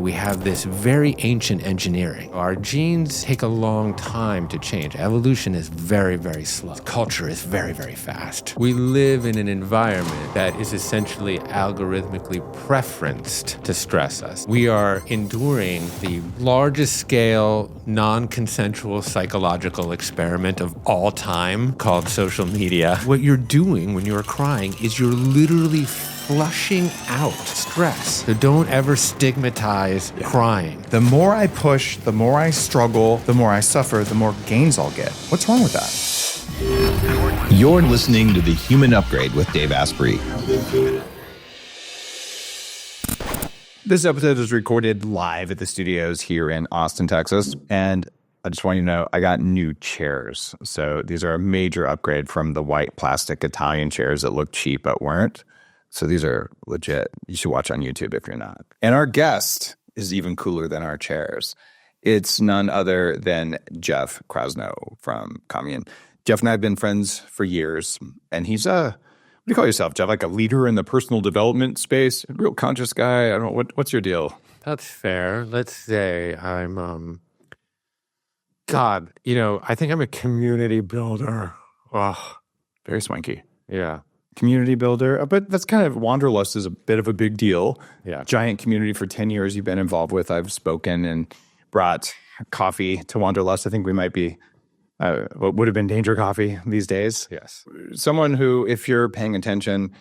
we have this very ancient engineering. Our genes take a long time to change. Evolution is very, very slow. Culture is very, very fast. We live in an environment that is essentially algorithmically preferenced to stress us. We are enduring the largest scale, non-consensual psychological experiment of all time called social media. What you're doing when you're crying is you're literally flushing out stress. So don't ever stigmatize crying. The more I push, the more I struggle, the more I suffer, the more gains I'll get. What's wrong with that? You're listening to The Human Upgrade with Dave Asprey. This episode is recorded live at the studios here in Austin, Texas. And I just want you to know I got new chairs. So these are a major upgrade from the white plastic Italian chairs that look cheap but weren't. So these are legit. You should watch on YouTube if you're not. And our guest is even cooler than our chairs. It's none other than Jeff Krasno from Commune. Jeff and I have been friends for years, and he's what do you call yourself, Jeff? Like a leader in the personal development space? A real conscious guy? I don't know. What's your deal? That's fair. Let's say I'm, I think I'm a community builder. Oh, very swanky. Yeah. Community builder, but that's kind of Wanderlust is a bit of a big deal. Yeah. Giant community for 10 years you've been involved with. I've spoken and brought coffee to Wanderlust. I think we might be what would have been Danger Coffee these days. Yes. Someone who, if you're paying attention,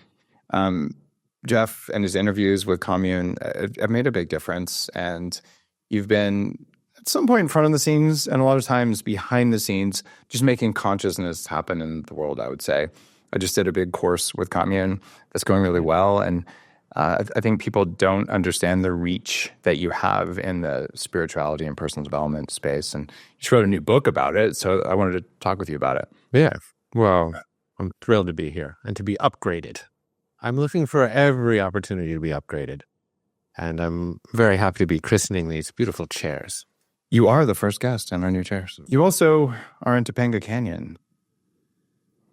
Jeff and his interviews with Commune have made a big difference. And you've been at some point in front of the scenes and a lot of times behind the scenes, just making consciousness happen in the world, I would say. I just did a big course with Commune that's going really well. And I think people don't understand the reach that you have in the spirituality and personal development space. And you just wrote a new book about it. So I wanted to talk with you about it. Yeah. Well, I'm thrilled to be here and to be upgraded. I'm looking for every opportunity to be upgraded. And I'm very happy to be christening these beautiful chairs. You are the first guest in our new chairs. You also are in Topanga Canyon.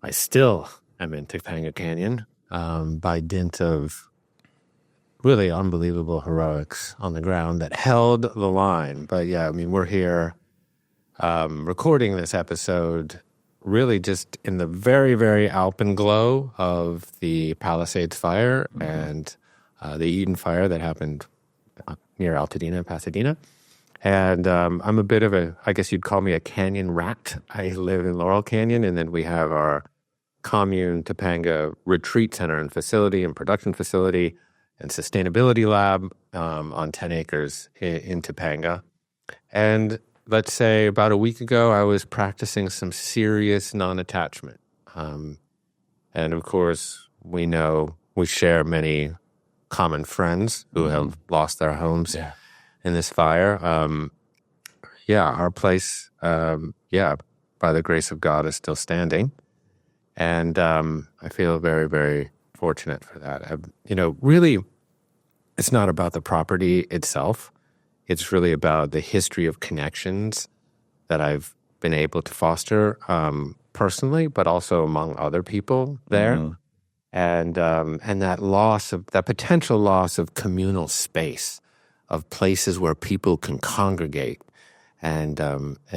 I still am in Topanga Canyon by dint of really unbelievable heroics on the ground that held the line. But yeah, I mean, we're here recording this episode really just in the very, very alpenglow of the Palisades fire and the Eden fire that happened near Altadena, Pasadena. And I'm a bit of I guess you'd call me a canyon rat. I live in Laurel Canyon, and then we have our Commune Topanga retreat center and facility and production facility and sustainability lab on 10 acres in Topanga. And let's say about a week ago, I was practicing some serious non-attachment. And of course, we know we share many common friends who have lost their homes in this fire. Our place, by the grace of God, is still standing. And I feel very, very fortunate for that. Really, it's not about the property itself. It's really about the history of connections that I've been able to foster personally, but also among other people there. Mm-hmm. And that potential loss of communal space, of places where people can congregate and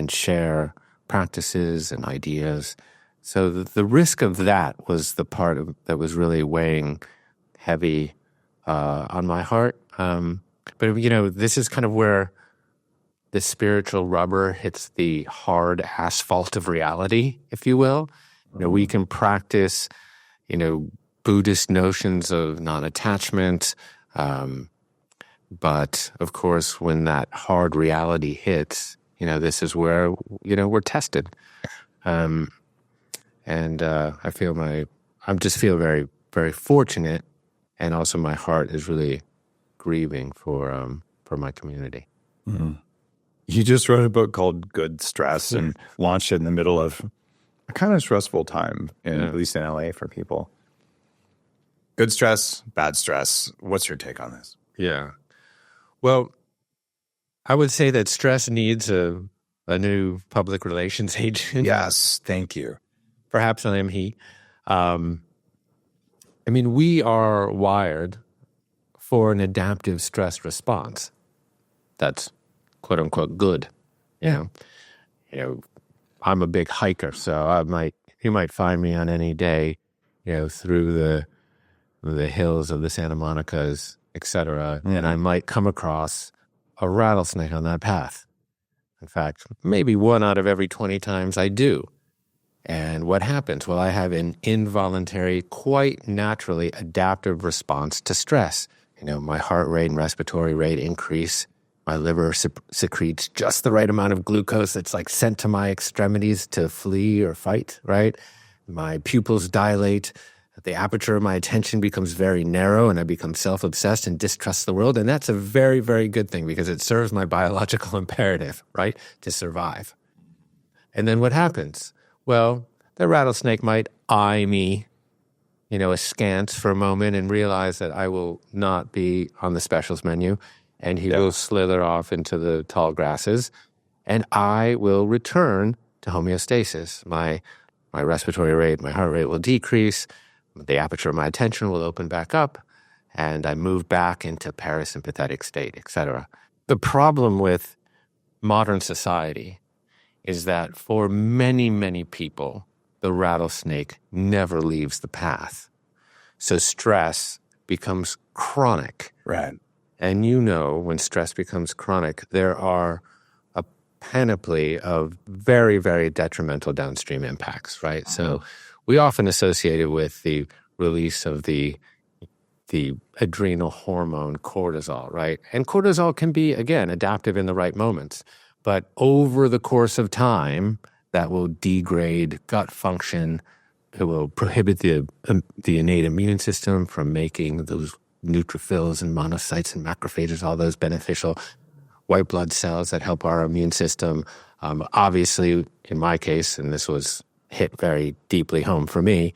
share practices and ideas. So the risk of that was the part that was really weighing heavy on my heart. But this is kind of where the spiritual rubber hits the hard asphalt of reality, if you will. We can practice, Buddhist notions of non-attachment, but of course, when that hard reality hits, this is where we're tested. And I just feel very, very fortunate, and also my heart is really grieving for my community. Mm-hmm. You just wrote a book called Good Stress and launched it in the middle of a kind of stressful time, at least in LA for people. Good stress, bad stress. What's your take on this? Yeah. Well, I would say that stress needs a new public relations agent. Yes, thank you. Perhaps I am he. We are wired for an adaptive stress response. that's quote unquote good. You know, I'm a big hiker, so you might find me on any day, through the hills of the Santa Monicas, etc., and I might come across a rattlesnake on that path. In fact, maybe 1 out of every 20 times I do. And what happens? Well, I have an involuntary, quite naturally adaptive response to stress. My heart rate and respiratory rate increase. My liver secretes just the right amount of glucose that's like sent to my extremities to flee or fight, right? My pupils dilate. The aperture of my attention becomes very narrow, and I become self-obsessed and distrust the world. And that's a very, very good thing because it serves my biological imperative, right, to survive. And then what happens? Well, the rattlesnake might eye me, askance for a moment and realize that I will not be on the specials menu, and he will slither off into the tall grasses, and I will return to homeostasis. My respiratory rate, my heart rate will decrease, the aperture of my attention will open back up, and I move back into parasympathetic state, etc. The problem with modern society is that for many, many people, the rattlesnake never leaves the path. So stress becomes chronic. Right. And when stress becomes chronic, there are a panoply of very, very detrimental downstream impacts, right? So we often associate it with the release of the adrenal hormone cortisol, right? And cortisol can be, again, adaptive in the right moments. But over the course of time, that will degrade gut function. It will prohibit the innate immune system from making those neutrophils and monocytes and macrophages, all those beneficial white blood cells that help our immune system. Obviously, in my case, and this was hit very deeply home for me,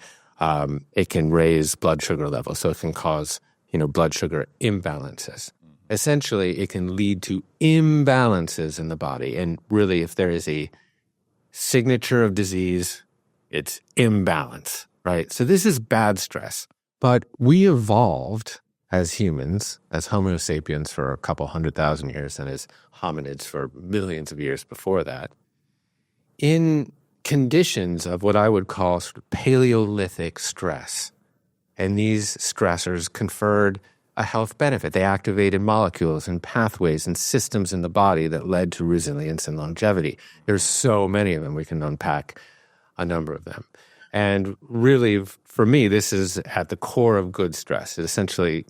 it can raise blood sugar levels. So it can cause, blood sugar imbalances. Essentially, it can lead to imbalances in the body. And really, if there is a signature of disease, it's imbalance, right? So this is bad stress. But we evolved as humans, as Homo sapiens for a couple 100,000 years, and as hominids for millions of years before that, in conditions of what I would call sort of Paleolithic stress. And these stressors conferred a health benefit. They activated molecules and pathways and systems in the body that led to resilience and longevity. There's so many of them. We can unpack a number of them. And really, for me, this is at the core of good stress. It essentially,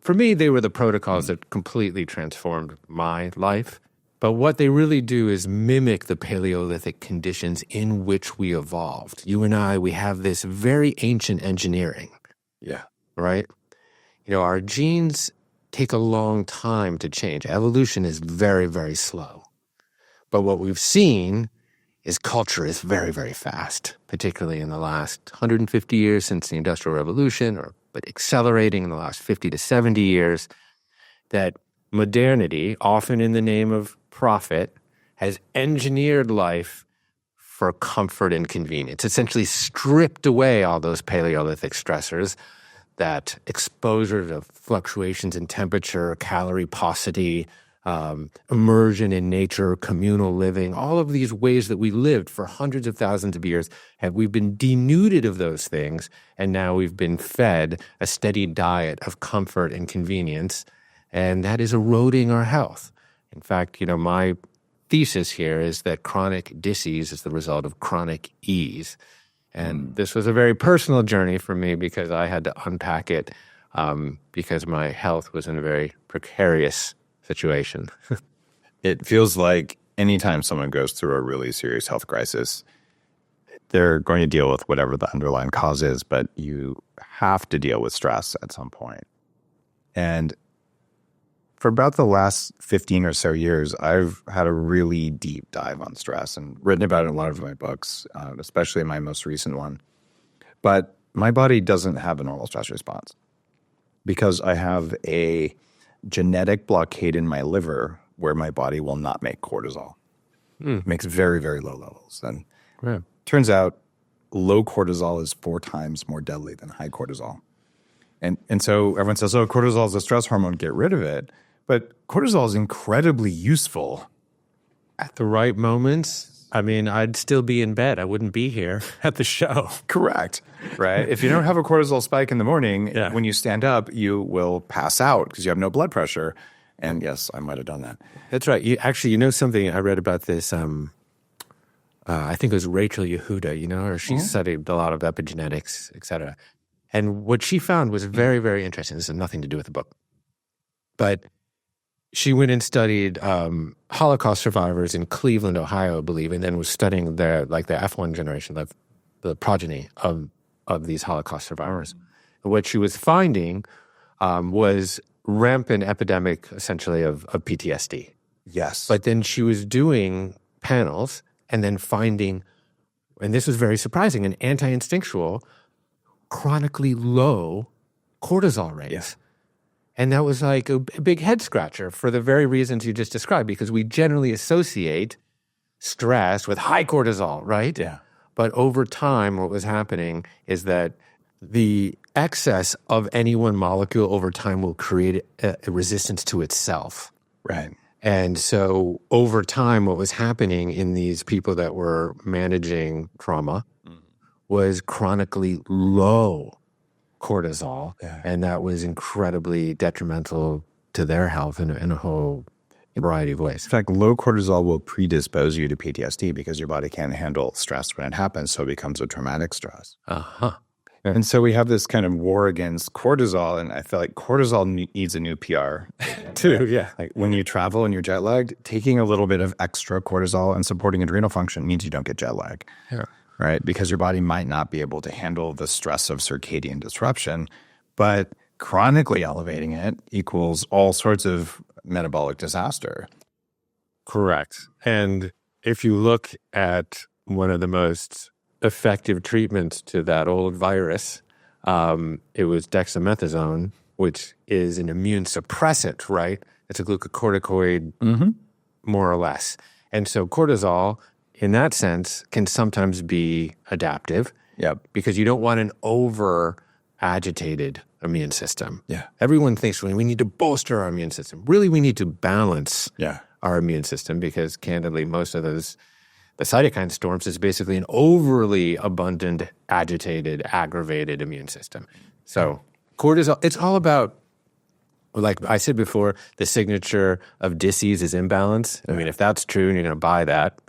for me, they were the protocols that completely transformed my life. But what they really do is mimic the Paleolithic conditions in which we evolved. You and I, we have this very ancient engineering. Yeah. Right? Our genes take a long time to change. Evolution is very, very slow. But what we've seen is culture is very, very fast, particularly in the last 150 years since the Industrial Revolution, but accelerating in the last 50 to 70 years, that modernity, often in the name of profit, has engineered life for comfort and convenience. Essentially stripped away all those Paleolithic stressors, that exposure to fluctuations in temperature, calorie paucity, immersion in nature, communal living, all of these ways that we lived for hundreds of thousands of years, we've been denuded of those things, and now we've been fed a steady diet of comfort and convenience, and that is eroding our health. In fact, my thesis here is that chronic disease is the result of chronic ease. And this was a very personal journey for me because I had to unpack it because my health was in a very precarious situation. It feels like anytime someone goes through a really serious health crisis, they're going to deal with whatever the underlying cause is, but you have to deal with stress at some point. And for about the last 15 or so years, I've had a really deep dive on stress and written about it in a lot of my books, especially my most recent one. But my body doesn't have a normal stress response because I have a genetic blockade in my liver where my body will not make cortisol. It makes very, very low levels. And turns out low cortisol is 4 times more deadly than high cortisol. And so everyone says, oh, cortisol is a stress hormone, get rid of it. But cortisol is incredibly useful. At the right moments, I mean, I'd still be in bed. I wouldn't be here at the show. Correct. Right? If you don't have a cortisol spike in the morning, Yeah. when you stand up, you will pass out because you have no blood pressure. And yes, I might have done that. That's right. You know something I read about this. I think it was Rachel Yehuda, you know, or she studied a lot of epigenetics, et cetera. And what she found was very, very interesting. This has nothing to do with the book. But she went and studied Holocaust survivors in Cleveland, Ohio, I believe, and then was studying the F1 generation, the progeny of these Holocaust survivors. And what she was finding was rampant epidemic, essentially, of PTSD. Yes. But then she was doing panels and then finding, and this was very surprising, an anti-instinctual, chronically low cortisol rates. Yeah. And that was like a big head scratcher for the very reasons you just described, because we generally associate stress with high cortisol, right? Yeah. But over time, what was happening is that the excess of any one molecule over time will create a resistance to itself. Right. And so over time, what was happening in these people that were managing trauma was chronically low cortisol, and that was incredibly detrimental to their health in a whole variety of ways. In fact, low cortisol will predispose you to PTSD because your body can't handle stress when it happens, so it becomes a traumatic stress. Uh-huh. And so we have this kind of war against cortisol, and I feel like cortisol needs a new PR. Too, yeah. Like when you travel and you're jet lagged, taking a little bit of extra cortisol and supporting adrenal function means you don't get jet lag. Yeah. Right? Because your body might not be able to handle the stress of circadian disruption, but chronically elevating it equals all sorts of metabolic disaster. Correct. And if you look at one of the most effective treatments to that old virus, it was dexamethasone, which is an immune suppressant, right? It's a glucocorticoid, more or less. And so cortisol, in that sense, can sometimes be adaptive. Yep. Because you don't want an over-agitated immune system. Yeah. Everyone thinks we need to bolster our immune system. Really, we need to balance our immune system because, candidly, most of the cytokine storms is basically an overly abundant, agitated, aggravated immune system. So cortisol, it's all about, like I said before, the signature of disease is imbalance. I mean, if that's true and you're going to buy that,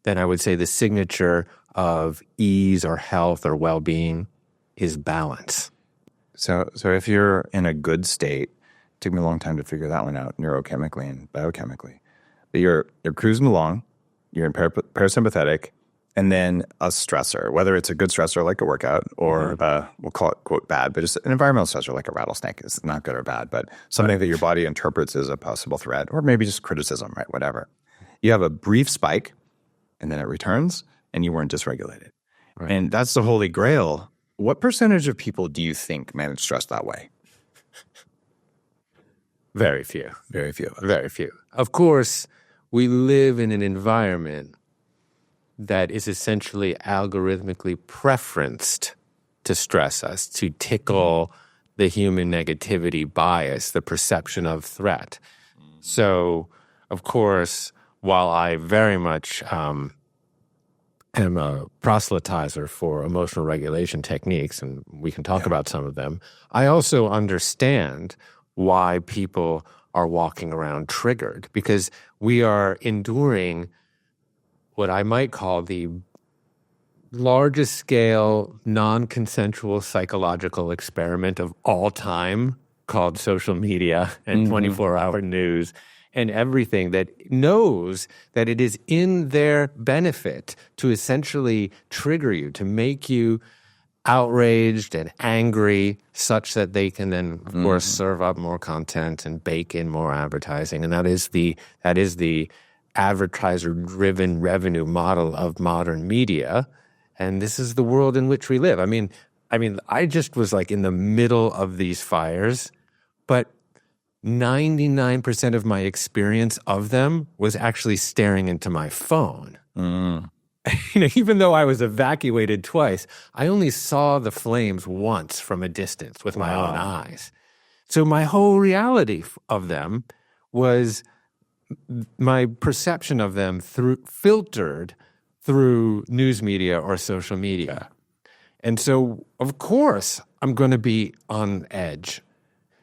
then I would say the signature of ease or health or well-being is balance. So if you're in a good state, it took me a long time to figure that one out neurochemically and biochemically. But you're cruising along, you're in parasympathetic, and then a stressor, whether it's a good stressor like a workout or we'll call it, quote, bad, but just an environmental stressor like a rattlesnake is not good or bad, but something that your body interprets as a possible threat or maybe just criticism, right? Whatever. You have a brief spike, and then it returns, and you weren't dysregulated. Right. And that's the holy grail. What percentage of people do you think manage stress that way? Very few. Very few. Very few. Of course, we live in an environment that is essentially algorithmically preferenced to stress us, to tickle the human negativity bias, the perception of threat. So, of course, while I very much am a proselytizer for emotional regulation techniques, and we can talk about some of them, I also understand why people are walking around triggered, because we are enduring what I might call the largest scale, non-consensual psychological experiment of all time called social media and 24-hour news and everything that knows that it is in their benefit to essentially trigger you, to make you outraged and angry such that they can then, of course, serve up more content and bake in more advertising. And that is the advertiser-driven revenue model of modern media. And this is the world in which we live. I mean, I just was like in the middle of these fires, but 99% of my experience of them was actually staring into my phone. Even though I was evacuated twice, I only saw the flames once from a distance with my own eyes. So my whole reality of them was my perception of them filtered through news media or social media. And so, of course, I'm going to be on edge.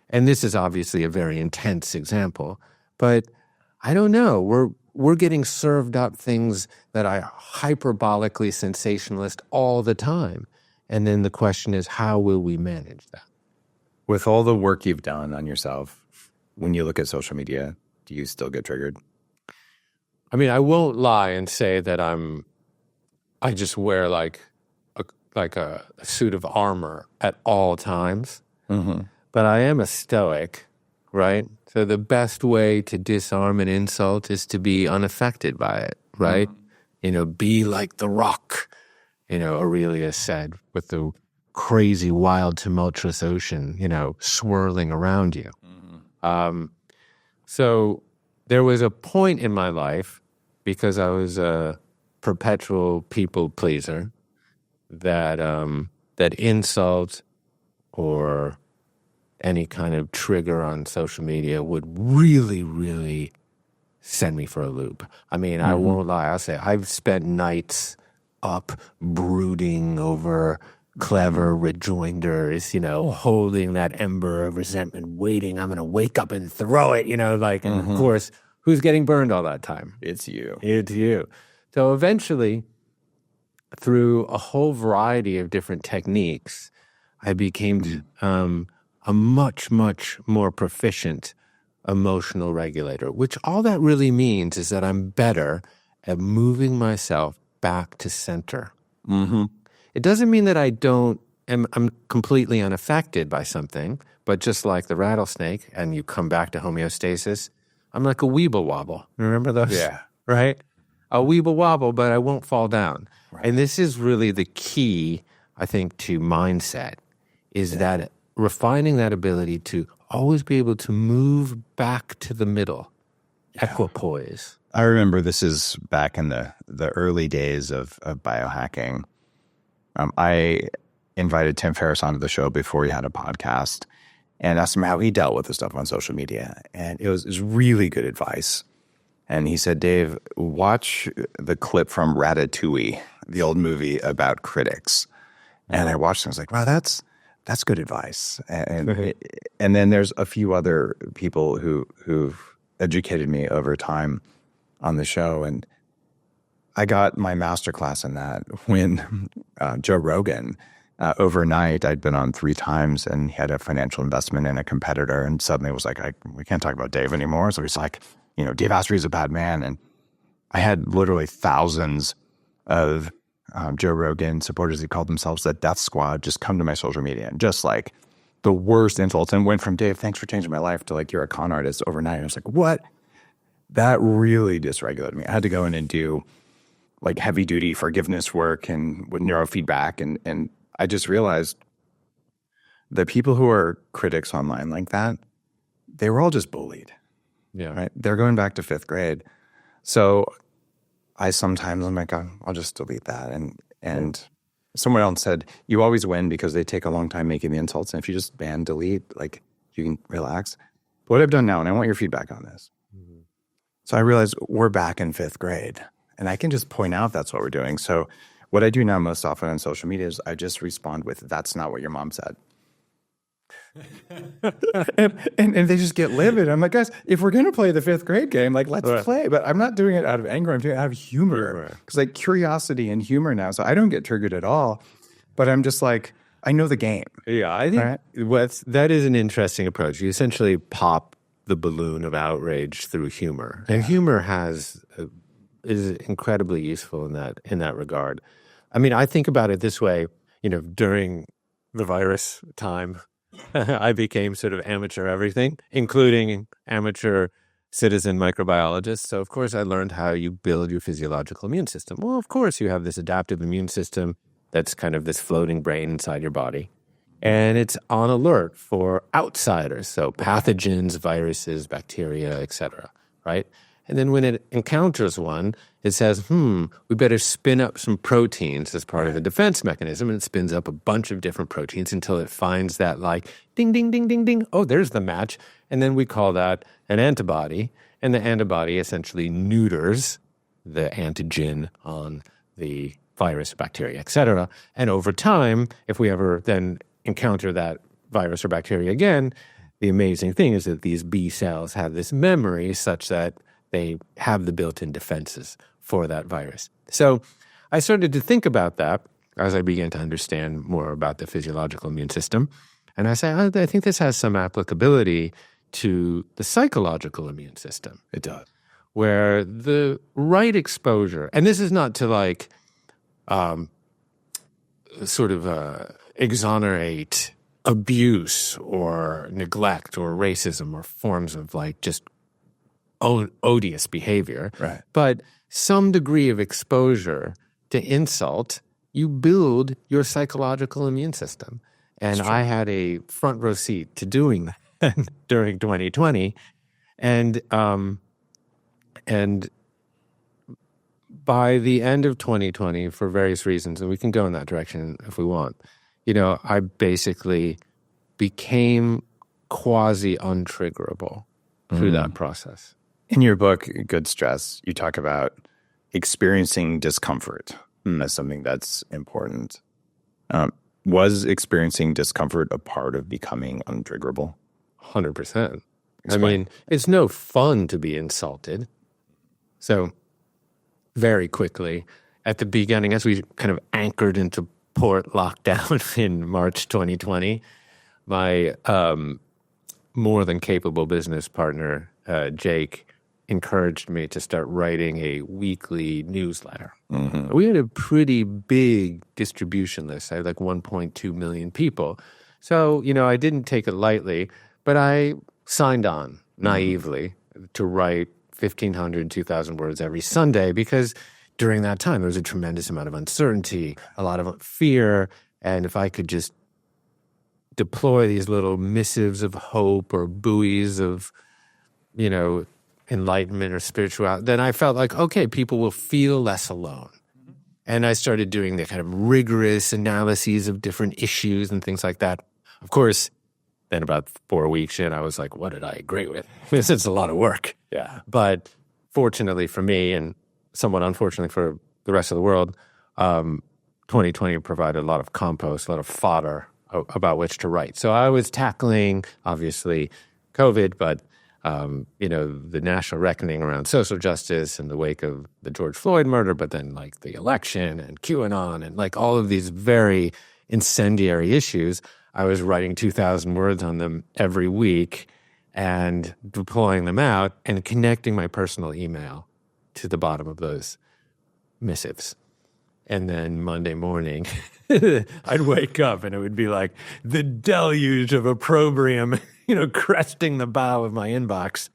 And this is obviously a very intense example, but I don't know. We're getting served up things that are hyperbolically sensationalist all the time. And then the question is, how will we manage that? With all the work you've done on yourself, when you look at social media, do you still get triggered? I mean, I won't lie and say that I just wear like a suit of armor at all times. Mm-hmm. But I am a stoic, right? So the best way to disarm an insult is to be unaffected by it, right? Mm-hmm. Be like the rock, Aurelius said, with the crazy, wild, tumultuous ocean, swirling around you. Mm-hmm. So there was a point in my life, because I was a perpetual people pleaser, that insult or any kind of trigger on social media would really, really send me for a loop. I mean, I won't lie. I'll say I've spent nights up brooding over clever rejoinders, holding that ember of resentment, waiting. I'm going to wake up and throw it, and of course, who's getting burned all that time? It's you. It's you. So eventually, through a whole variety of different techniques, I became a much, much more proficient emotional regulator, which all that really means is that I'm better at moving myself back to center. Mm-hmm. It doesn't mean that I'm completely unaffected by something, but just like the rattlesnake and you come back to homeostasis, I'm like a weeble wobble. Remember those? Yeah. Right? A weeble wobble, but I won't fall down. Right. And this is really the key, I think, to mindset, is that refining that ability to always be able to move back to the middle, equipoise. I remember this is back in the early days of biohacking. I invited Tim Ferriss onto the show before he had a podcast and asked him how he dealt with the stuff on social media. And it was really good advice. And he said, Dave, watch the clip from Ratatouille, the old movie about critics. And I watched it and I was like, wow, that's good advice. And then there's a few other people who've educated me over time on the show. And I got my masterclass in that when Joe Rogan, overnight, I'd been on 3 times and he had a financial investment in a competitor and suddenly was like, we can't talk about Dave anymore. So he's like, Dave Asprey is a bad man. And I had literally thousands of Joe Rogan supporters, he called themselves the Death Squad, just come to my social media and just like the worst insults, and went from Dave, thanks for changing my life, to like, you're a con artist overnight. And I was like, what? That really dysregulated me. I had to go in and do like heavy duty forgiveness work and with neurofeedback. And I just realized the people who are critics online like that, they were all just bullied. Yeah. Right. They're going back to 5th grade. So I'm like, I'll just delete that. And someone else said, you always win because they take a long time making the insults. And if you just ban, delete, like you can relax. But what I've done now, and I want your feedback on this. Mm-hmm. So I realized we're back in 5th grade and I can just point out that's what we're doing. So what I do now most often on social media is I just respond with, that's not what your mom said. and they just get livid. I'm like, guys, if we're going to play the 5th grade game, like let's play. But I'm not doing it out of anger. I'm doing it out of humor. Because like curiosity and humor now. So I don't get triggered at all. But I'm just like, I know the game. Yeah, I think that is an interesting approach. You essentially pop the balloon of outrage through humor. And humor is incredibly useful in that regard. I mean, I think about it this way, during the virus time, I became sort of amateur everything, including amateur citizen microbiologist. So, of course, I learned how you build your physiological immune system. Well, of course, you have this adaptive immune system that's kind of this floating brain inside your body. And it's on alert for outsiders, so pathogens, viruses, bacteria, etc., right? And then when it encounters one, it says, we better spin up some proteins as part of the defense mechanism. And it spins up a bunch of different proteins until it finds that like, ding, ding, ding, ding, ding. Oh, there's the match. And then we call that an antibody. And the antibody essentially neuters the antigen on the virus, bacteria, et cetera. And over time, if we ever then encounter that virus or bacteria again, the amazing thing is that these B cells have this memory such that they have the built-in defenses for that virus. So I started to think about that as I began to understand more about the physiological immune system. And I said, I think this has some applicability to the psychological immune system. It does. Where the right exposure, and this is not to like exonerate abuse or neglect or racism or forms of like just odious behavior, right? But some degree of exposure to insult, you build your psychological immune system. And I had a front row seat to doing that during 2020. And by the end of 2020, for various reasons, and we can go in that direction if we want, I basically became quasi-untriggerable through that process. In your book, Good Stress, you talk about experiencing discomfort as something that's important. Was experiencing discomfort a part of becoming untriggerable? 100%. I mean, it's no fun to be insulted. So very quickly, at the beginning, as we kind of anchored into port lockdown in March 2020, my more than capable business partner, Jake, encouraged me to start writing a weekly newsletter. Mm-hmm. We had a pretty big distribution list. I had like 1.2 million people. So, I didn't take it lightly, but I signed on naively to write 1,500, 2,000 words every Sunday because during that time there was a tremendous amount of uncertainty, a lot of fear, and if I could just deploy these little missives of hope or buoys of, enlightenment or spirituality, then I felt like, okay, people will feel less alone. And I started doing the kind of rigorous analyses of different issues and things like that. Of course, then about 4 weeks in, I was like, what did I agree with? This is a lot of work. Yeah. But fortunately for me, and somewhat unfortunately for the rest of the world, 2020 provided a lot of compost, a lot of fodder about which to write. So I was tackling, obviously, COVID, but the national reckoning around social justice in the wake of the George Floyd murder, but then like the election and QAnon and like all of these very incendiary issues. I was writing 2,000 words on them every week and deploying them out and connecting my personal email to the bottom of those missives. And then Monday morning, I'd wake up and it would be like the deluge of opprobrium, cresting the bow of my inbox.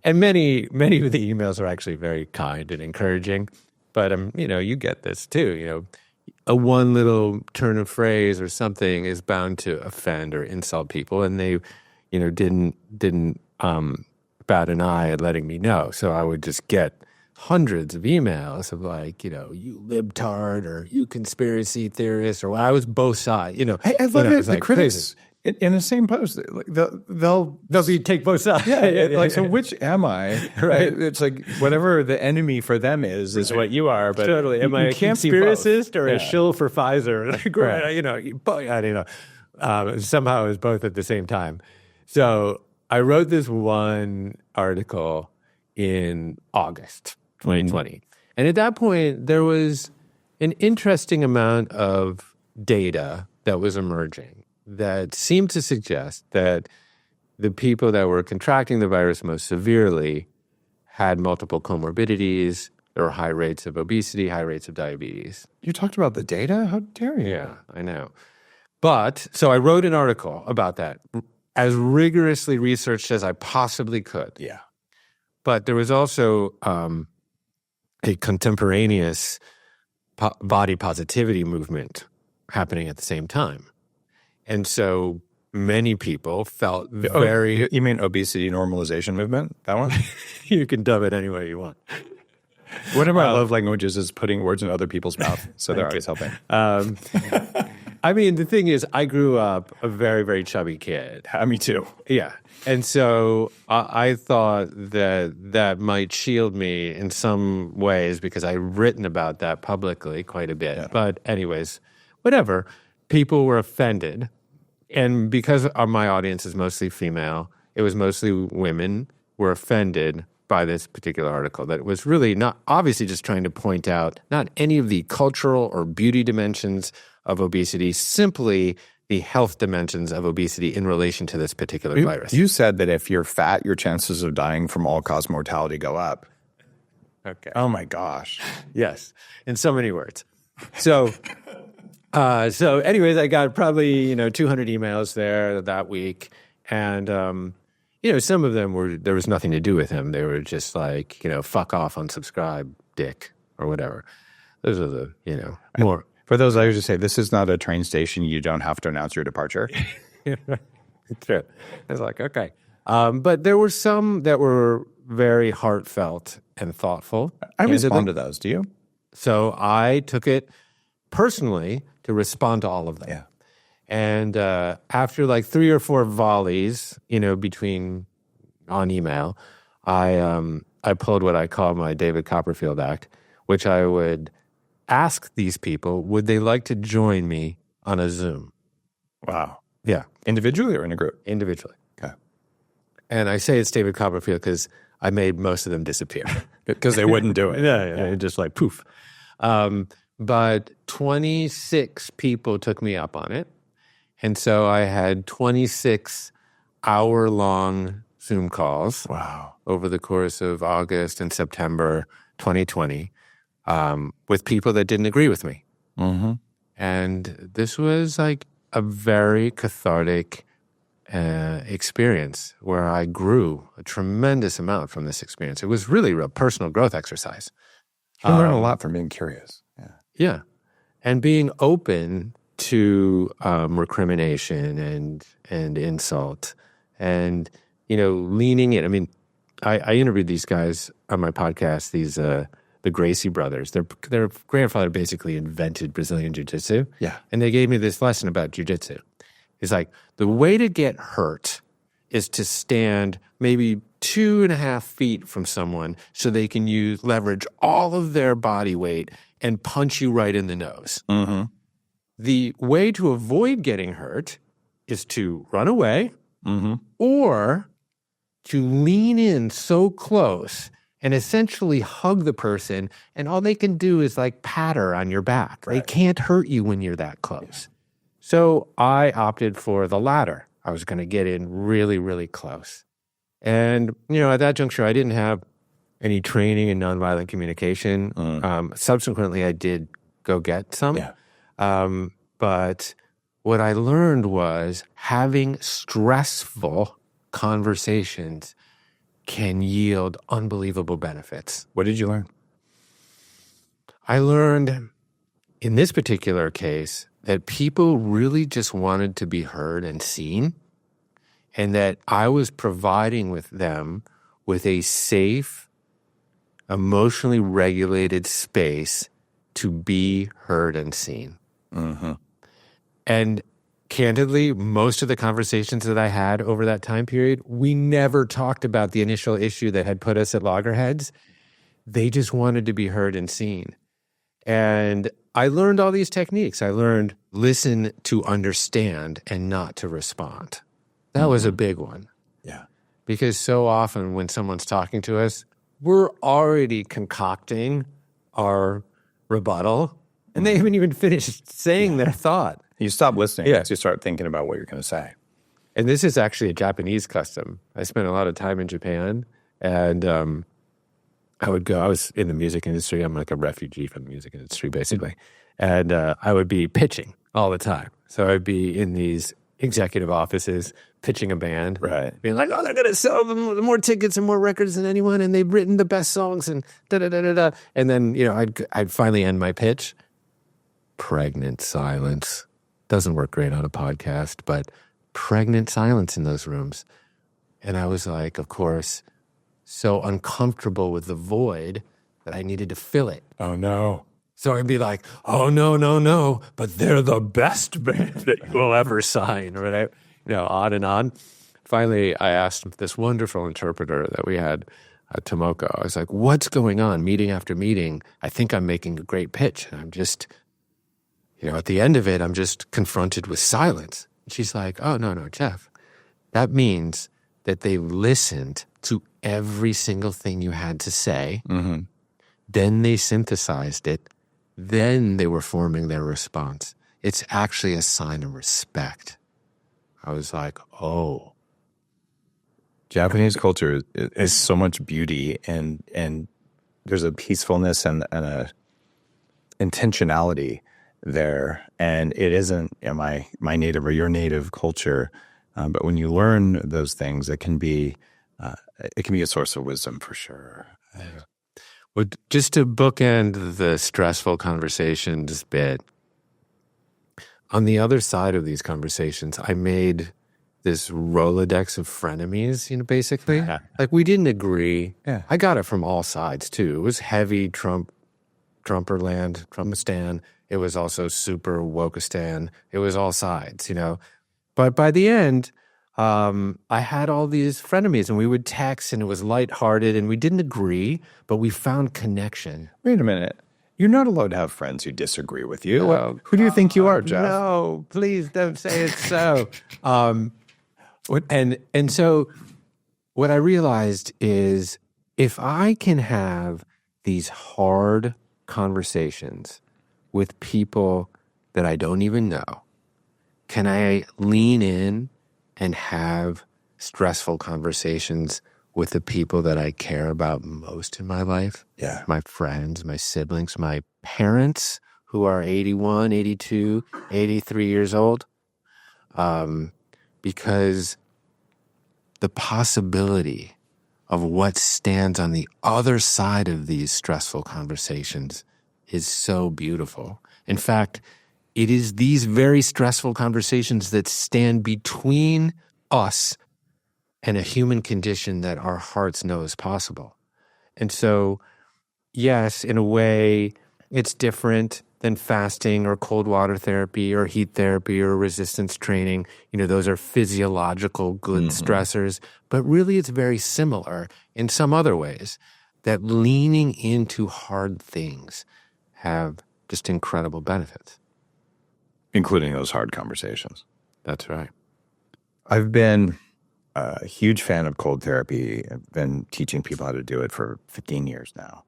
And many of the emails are actually very kind and encouraging. But, you get this too, a one little turn of phrase or something is bound to offend or insult people. And they, didn't bat an eye at letting me know. So I would just get hundreds of emails of like, you libtard or you conspiracy theorist, or I was both sides, Hey, I love it. The like critics in the same post, like they'll take both sides. Yeah. So which am I? Right. It's like whatever the enemy for them is what you are. But totally. Am I a conspiracist or a shill for Pfizer? Somehow it was both at the same time. So I wrote this one article in August 2020. And at that point, there was an interesting amount of data that was emerging that seemed to suggest that the people that were contracting the virus most severely had multiple comorbidities. There were high rates of obesity, high rates of diabetes. You talked about the data? How dare you? Yeah, I know. But, so I wrote an article about that, as rigorously researched as I possibly could. Yeah. But there was also a contemporaneous body positivity movement happening at the same time. And so many people felt very... You mean obesity normalization movement? That one? You can dub it any way you want. One of my love languages is putting words in other people's mouth, so they're always helping. I mean, the thing is, I grew up a very, very chubby kid. Me too. Yeah. And so I thought that might shield me in some ways because I've written about that publicly quite a bit. Yeah. But anyways, whatever. People were offended. And because my audience is mostly female, it was mostly women were offended by this particular article, that it was really not obviously just trying to point out not any of the cultural or beauty dimensions of obesity, simply the health dimensions of obesity in relation to this particular virus. You said that if you're fat, your chances of dying from all-cause mortality go up. Okay. Oh my gosh. Yes, in so many words. So, anyways, I got probably 200 emails there that week, and some of them there was nothing to do with him. They were just like, fuck off, unsubscribe, dick, or whatever. Those are the more. For those, I usually say, this is not a train station. You don't have to announce your departure. It's true. I was like, okay. But there were some that were very heartfelt and thoughtful. I respond to those. Do you? So I took it personally to respond to all of them. Yeah. And after like 3 or 4 volleys, between on email, I pulled what I call my David Copperfield act, which I would ask these people, would they like to join me on a Zoom? Wow. Yeah. Individually or in a group? Individually. Okay. And I say it's David Copperfield because I made most of them disappear. Because they wouldn't do it. Yeah. Just like poof. But 26 people took me up on it. And so I had 26 hour-long Zoom calls. Wow. Over the course of August and September 2020 with people that didn't agree with me. Mm-hmm. And this was like a very cathartic experience where I grew a tremendous amount from this experience. It was really a personal growth exercise. You learn a lot from being curious. Yeah. Yeah. And being open to recrimination and insult and, leaning in. I mean, I interviewed these guys on my podcast, the Gracie brothers. Their grandfather basically invented Brazilian Jiu-Jitsu. Yeah. And they gave me this lesson about Jiu-Jitsu. It's like, the way to get hurt is to stand maybe 2.5 feet from someone so they can leverage all of their body weight and punch you right in the nose. Mm-hmm. The way to avoid getting hurt is to run away or to lean in so close and essentially hug the person, and all they can do is like patter on your back. Right. They can't hurt you when you're that close. So I opted for the latter. I was going to get in really, really close. And, at that juncture, I didn't have any training in nonviolent communication. Subsequently, I did go get some. Yeah. But what I learned was having stressful conversations can yield unbelievable benefits. What did you learn? I learned in this particular case that people really just wanted to be heard and seen, and that I was providing with them with a safe, emotionally regulated space to be heard and seen. Mm-hmm. And candidly, most of the conversations that I had over that time period, we never talked about the initial issue that had put us at loggerheads. They just wanted to be heard and seen. And I learned all these techniques. I learned listen to understand and not to respond. That was a big one. Yeah. Because so often when someone's talking to us, we're already concocting our rebuttal, and they haven't even finished saying their thought. You stop listening as you start thinking about what you're going to say. And this is actually a Japanese custom. I spent a lot of time in Japan, and I was in the music industry. I'm like a refugee from the music industry, basically. And I would be pitching all the time. So I'd be in these executive offices pitching a band. Right. Being like, oh, they're going to sell them more tickets and more records than anyone, and they've written the best songs, and da-da-da-da-da. And then, I'd finally end my pitch. Pregnant silence. Doesn't work great on a podcast, but pregnant silence in those rooms. And I was like, of course, so uncomfortable with the void that I needed to fill it. Oh, no. So I'd be like, oh, no, but they're the best band that you'll ever sign, right? On and on. Finally, I asked this wonderful interpreter that we had at Tomoko. I was like, what's going on? Meeting after meeting, I think I'm making a great pitch. And I'm just, at the end of it, I'm just confronted with silence. And she's like, oh, no, Jeff, that means that they listened to every single thing you had to say. Mm-hmm. Then they synthesized it. Then they were forming their response. It's actually a sign of respect. I was like, oh. Japanese culture is so much beauty, and there's a peacefulness and a intentionality there. And it isn't my native or your native culture, but when you learn those things, it can be a source of wisdom for sure. Well, just to bookend the stressful conversations bit, on the other side of these conversations, I made this Rolodex of frenemies, basically. Yeah. Like, we didn't agree. Yeah. I got it from all sides, too. It was heavy Trumpistan. It was also super Wokistan. It was all sides, But by the end, I had all these frenemies, and we would text, and it was lighthearted, and we didn't agree, but we found connection. Wait a minute. You're not allowed to have friends who disagree with you. No, who do you think you are, Jeff? No, please don't say it's so. And so what I realized is, if I can have these hard conversations with people that I don't even know, can I lean in and have stressful conversations with the people that I care about most in my life? Yeah. My friends, my siblings, my parents who are 81, 82, 83 years old. Because the possibility of what stands on the other side of these stressful conversations is so beautiful. In fact, it is these very stressful conversations that stand between us and a human condition that our hearts know is possible. And so, yes, in a way, it's different than fasting or cold water therapy or heat therapy or resistance training. Those are physiological good stressors, but really it's very similar in some other ways, that leaning into hard things have just incredible benefits. Including those hard conversations. That's right. I've been a huge fan of cold therapy. I've been teaching people how to do it for 15 years now.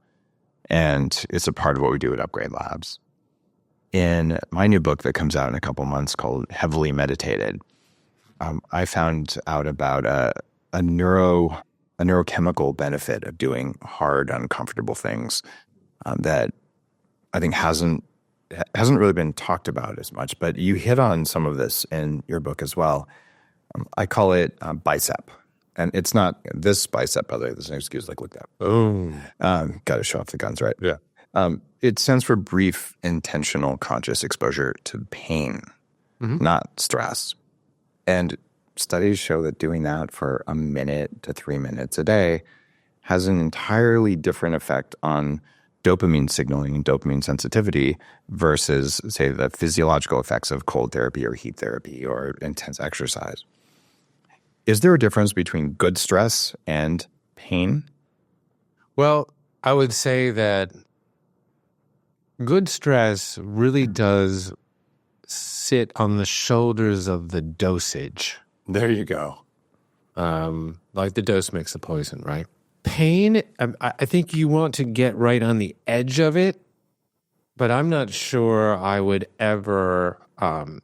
And it's a part of what we do at Upgrade Labs. In my new book that comes out in a couple months called Heavily Meditated, I found out about a neurochemical benefit of doing hard, uncomfortable things that I think hasn't really been talked about as much. But you hit on some of this in your book as well. I call it bicep. And it's not this bicep, by the way. There's an excuse like, look that. Boom. Got to show off the guns, right? Yeah. It stands for brief, intentional, conscious exposure to pain, not stress. And studies show that doing that for 1 minute to 3 minutes a day has an entirely different effect on dopamine signaling and dopamine sensitivity versus, say, the physiological effects of cold therapy or heat therapy or intense exercise. Is there a difference between good stress and pain? Well, I would say that good stress really does sit on the shoulders of the dosage. There you go. Like the dose makes the poison, right? Pain, I think you want to get right on the edge of it, but I'm not sure I would ever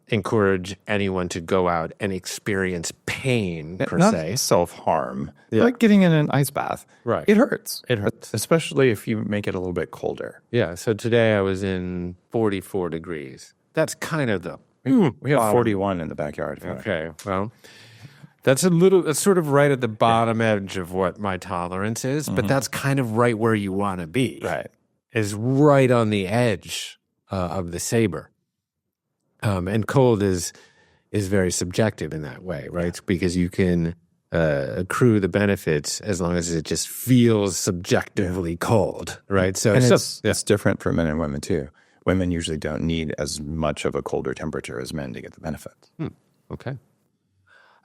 encourage anyone to go out and experience pain, per not se. Self-harm. Yeah. Like getting in an ice bath. Right. It hurts. It hurts. Especially if you make it a little bit colder. Yeah, so today I was in 44 degrees. That's kind of the... We have 41 in the backyard. Okay, well, that's sort of right at the bottom edge of what my tolerance is, but that's kind of right where you want to be. Right. Is right on the edge of the saber. And cold is is very subjective in that way, right? Because you can accrue the benefits as long as it just feels subjectively cold, right? So it's different for men and women too. Women usually don't need as much of a colder temperature as men to get the benefits. Okay.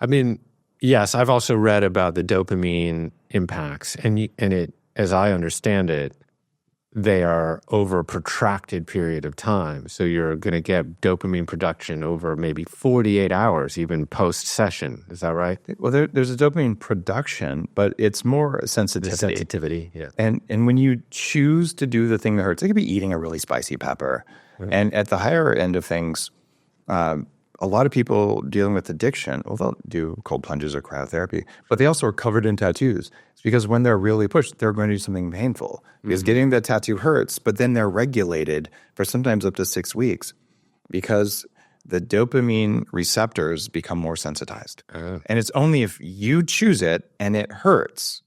I mean, yes, I've also read about the dopamine impacts, and it, as I understand it, they are over a protracted period of time. So you're going to get dopamine production over maybe 48 hours, even post-session. Is that right? Well, there's a dopamine production, but it's more sensitivity. The sensitivity, yeah. And when you choose to do the thing that hurts, it could be eating a really spicy pepper. Right. And at the higher end of things, a lot of people dealing with addiction, well, they'll do cold plunges or cryotherapy, but they also are covered in tattoos. It's because when they're really pushed, they're going to do something painful. Because getting the tattoo hurts, but then they're regulated for sometimes up to 6 weeks because the dopamine receptors become more sensitized. And it's only if you choose it and it hurts,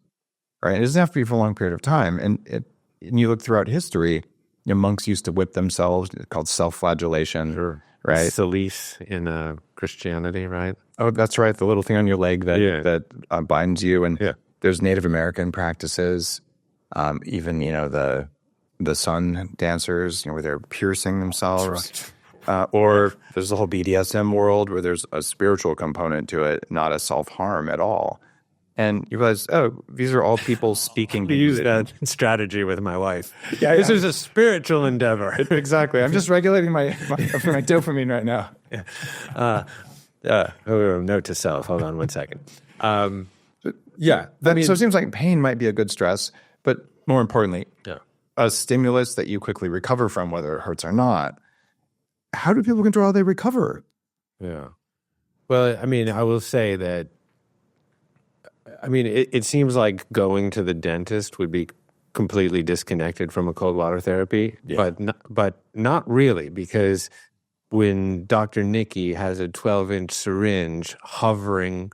right? It doesn't have to be for a long period of time. And you look throughout history, monks used to whip themselves, it's called self-flagellation. Sure. Right? Silice in Christianity, right? Oh, that's right. The little thing on your leg that binds you. And there's Native American practices, even, the sun dancers, where they're piercing themselves. Right. Or there's the whole BDSM world where there's a spiritual component to it, not a self-harm at all. And you realize, these are all people speaking. I use that strategy with my wife. This is a spiritual endeavor. Exactly. I'm just regulating my dopamine right now. Note to self. Hold on 1 second. So it seems like pain might be a good stress, but more importantly, a stimulus that you quickly recover from, whether it hurts or not. How do people control how they recover? Yeah. Well, I mean, I will say that, it seems like going to the dentist would be completely disconnected from a cold water therapy, but not really, because when Dr. Nikki has a 12-inch syringe hovering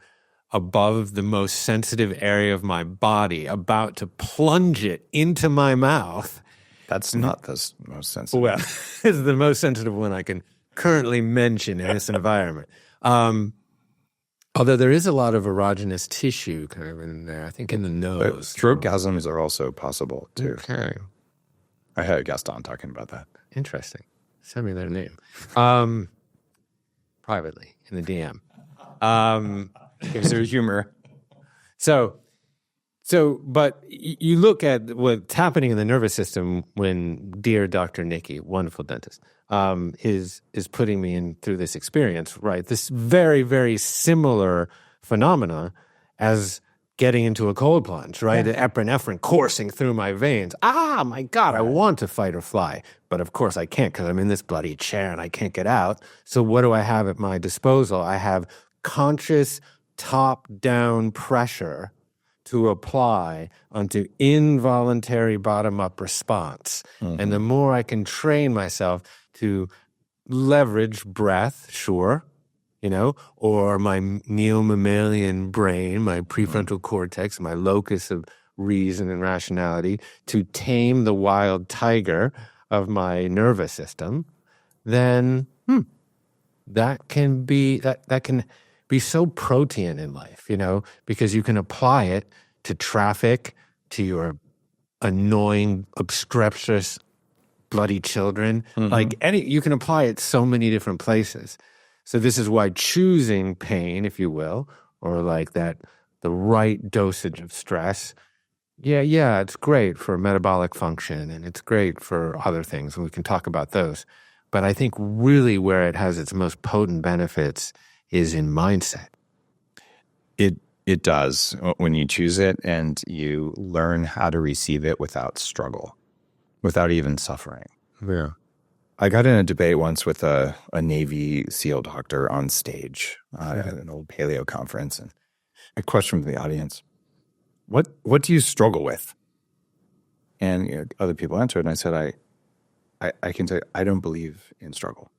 above the most sensitive area of my body, about to plunge it into my mouth. That's not the most sensitive. Well, it's the most sensitive one I can currently mention in this environment. Although there is a lot of erogenous tissue kind of in there, I think in the nose. Throatgasms are also possible, too. Okay. I had a guest on talking about that. Interesting. Send me their name. Privately, in the DM. Gives their humor. But you look at what's happening in the nervous system when dear Dr. Nikki, wonderful dentist, is putting me through this experience, right? This very, very similar phenomena as getting into a cold plunge, right? Yeah. Epinephrine coursing through my veins. My God, I want to fight or fly. But of course I can't because I'm in this bloody chair and I can't get out. So what do I have at my disposal? I have conscious top-down pressure to apply onto involuntary bottom-up response. Mm-hmm. And the more I can train myself to leverage breath, sure, or my neo-mammalian brain, my prefrontal cortex, my locus of reason and rationality, to tame the wild tiger of my nervous system, then that can be so protean in life, because you can apply it to traffic, to your annoying, obstreperous, bloody children. Mm-hmm. You can apply it so many different places. So this is why choosing pain, if you will, or the right dosage of stress, it's great for metabolic function and it's great for other things, and we can talk about those. But I think really where it has its most potent benefits is in mindset. It does when you choose it and you learn how to receive it without struggle, without even suffering. Yeah. I got in a debate once with a Navy SEAL doctor on stage at an old paleo conference, and a question from the audience: What do you struggle with? And other people answered, and I said, I can tell you, I don't believe in struggle.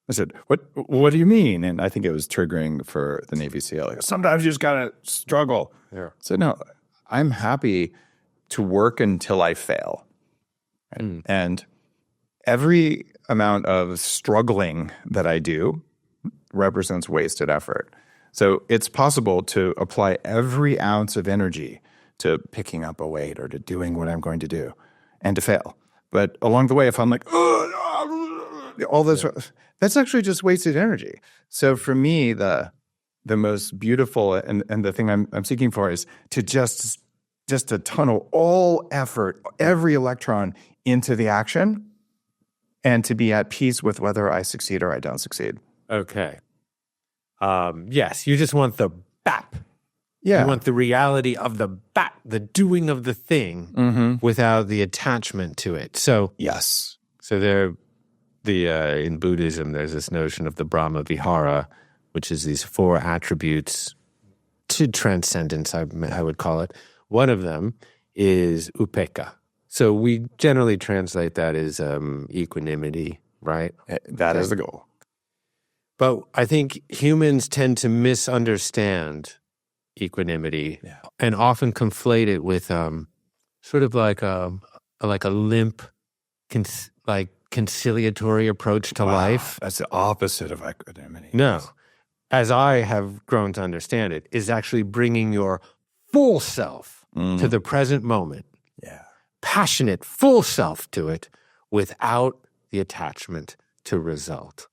I said, what do you mean? And I think it was triggering for the Navy SEAL. Sometimes you just got to struggle. Yeah. I said, no, I'm happy to work until I fail. Right? And every amount of struggling that I do represents wasted effort. So it's possible to apply every ounce of energy to picking up a weight or to doing what I'm going to do and to fail. But along the way, if I'm like, all this, that's actually just wasted energy. So for me, the most beautiful and the thing I'm seeking for is to just to tunnel all effort, every electron into the action and to be at peace with whether I succeed or I don't succeed. Okay. Yes, you just want the BAP. Yeah. You want the reality of the BAP, the doing of the thing without the attachment to it. So Yes. So in Buddhism, there's this notion of the Brahma Vihara, which is these 4 attributes to transcendence, I would call it. One of them is upekkha. So we generally translate that as equanimity, right? That is the goal. But I think humans tend to misunderstand equanimity and often conflate it with sort of like a limp, conciliatory approach to life. That's the opposite of equanimity. No. As I have grown to understand it, is actually bringing your full self to the present moment. Yeah. Passionate, full self to it without the attachment to result.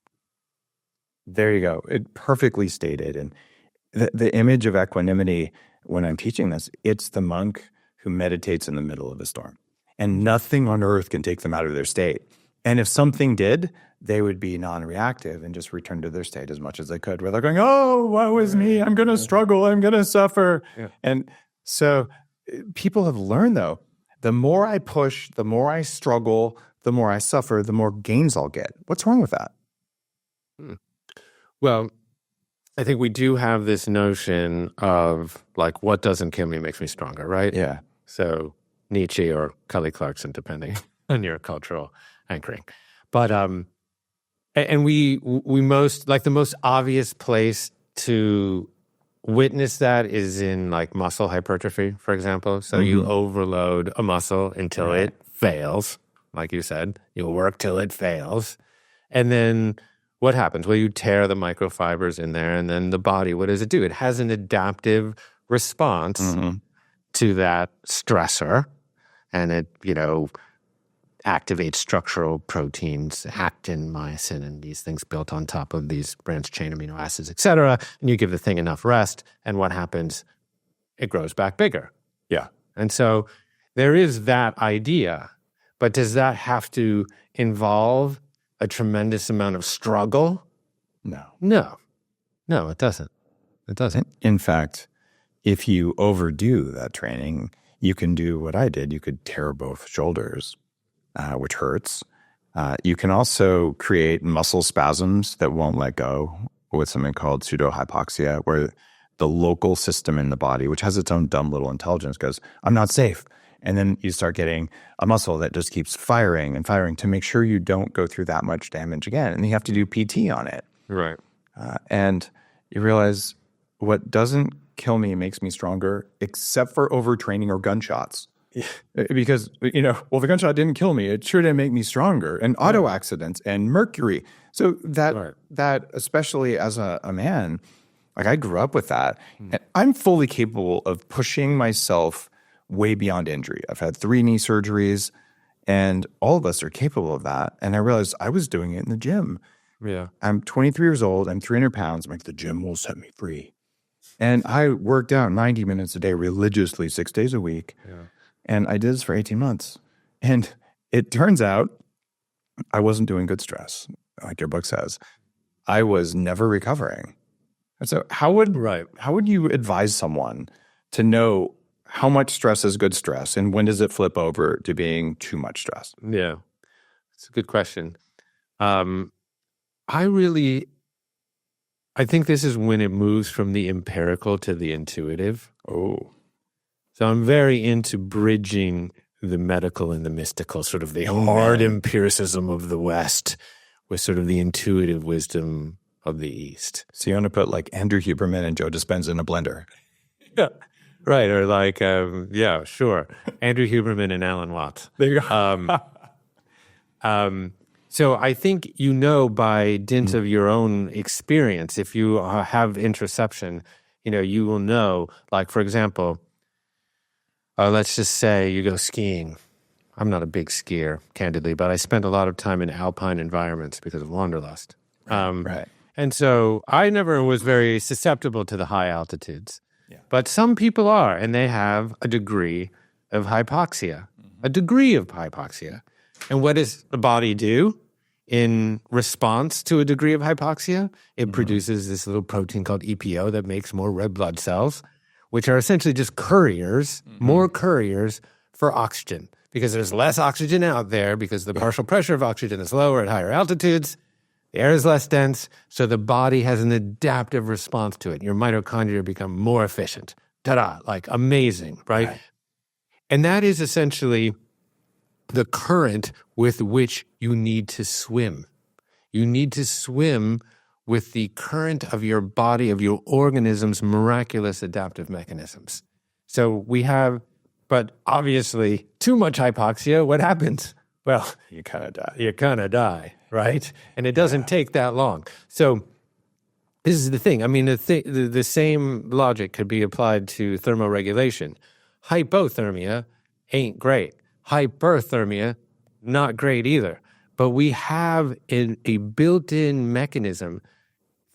There you go. It perfectly stated. And the image of equanimity, when I'm teaching this, it's the monk who meditates in the middle of a storm. And nothing on earth can take them out of their state. And if something did, they would be non-reactive and just return to their state as much as they could, where they're going, oh, woe is me, I'm going to struggle, I'm going to suffer. Yeah. And so people have learned, though, the more I push, the more I struggle, the more I suffer, the more gains I'll get. What's wrong with that? Well, I think we do have this notion of like, what doesn't kill me makes me stronger, right? Yeah. So Nietzsche or Kelly Clarkson, depending on your cultural anchoring. But and we most, like, the most obvious place to witness that is in like muscle hypertrophy, for example. So you overload a muscle until it fails, like you said. You'll work till it fails. And then what happens? Well, you tear the microfibers in there, and then the body, what does it do? It has an adaptive response to that stressor, and it, activates structural proteins, actin, myosin, and these things built on top of these branched chain amino acids, et cetera. And you give the thing enough rest, and what happens? It grows back bigger. Yeah. And so there is that idea, but does that have to involve a tremendous amount of struggle? No, it doesn't. It doesn't. In fact, if you overdo that training, you can do what I did. You could tear both shoulders, which hurts. You can also create muscle spasms that won't let go with something called pseudohypoxia, where the local system in the body, which has its own dumb little intelligence, goes, I'm not safe. And then you start getting a muscle that just keeps firing and firing to make sure you don't go through that much damage again. And you have to do PT on it. Right. And you realize what doesn't kill me makes me stronger, except for overtraining or gunshots. Yeah. Because, the gunshot didn't kill me. It sure didn't make me stronger. And auto accidents and mercury. So that especially as a man, like, I grew up with that. And I'm fully capable of pushing myself way beyond injury. I've had 3 knee surgeries, and all of us are capable of that. And I realized I was doing it in the gym. Yeah. I'm 23 years old. I'm 300 pounds. I'm like, the gym will set me free. And I worked out 90 minutes a day religiously, 6 days a week. Yeah. And I did this for 18 months. And it turns out I wasn't doing good stress, like your book says. I was never recovering. And so how would you advise someone to know how much stress is good stress, and when does it flip over to being too much stress? Yeah, it's a good question. I think this is when it moves from the empirical to the intuitive. Oh. So I'm very into bridging the medical and the mystical, sort of the hard empiricism of the West with sort of the intuitive wisdom of the East. So you want to put like Andrew Huberman and Joe Dispenza in a blender. Yeah. Right, or like, sure. Andrew Huberman and Alan Watts. There you go. So I think by dint of your own experience, if you have interoception, you will know, like, for example, let's just say you go skiing. I'm not a big skier, candidly, but I spent a lot of time in alpine environments because of wanderlust. Right. And so I never was very susceptible to the high altitudes. Yeah. But some people are, and they have a degree of hypoxia, And what does the body do in response to a degree of hypoxia? It produces this little protein called EPO that makes more red blood cells, which are essentially just couriers, more couriers for oxygen, because there's less oxygen out there because the partial pressure of oxygen is lower at higher altitudes. The air is less dense, so the body has an adaptive response to it. Your mitochondria become more efficient. Ta-da, like amazing, right? And that is essentially the current with which you need to swim. You need to swim with the current of your body, of your organism's miraculous adaptive mechanisms. So but obviously, too much hypoxia, what happens? Well, you kind of die, right? And it doesn't take that long. So this is the thing. I mean, the same logic could be applied to thermoregulation. Hypothermia ain't great. Hyperthermia, not great either. But we have a built-in mechanism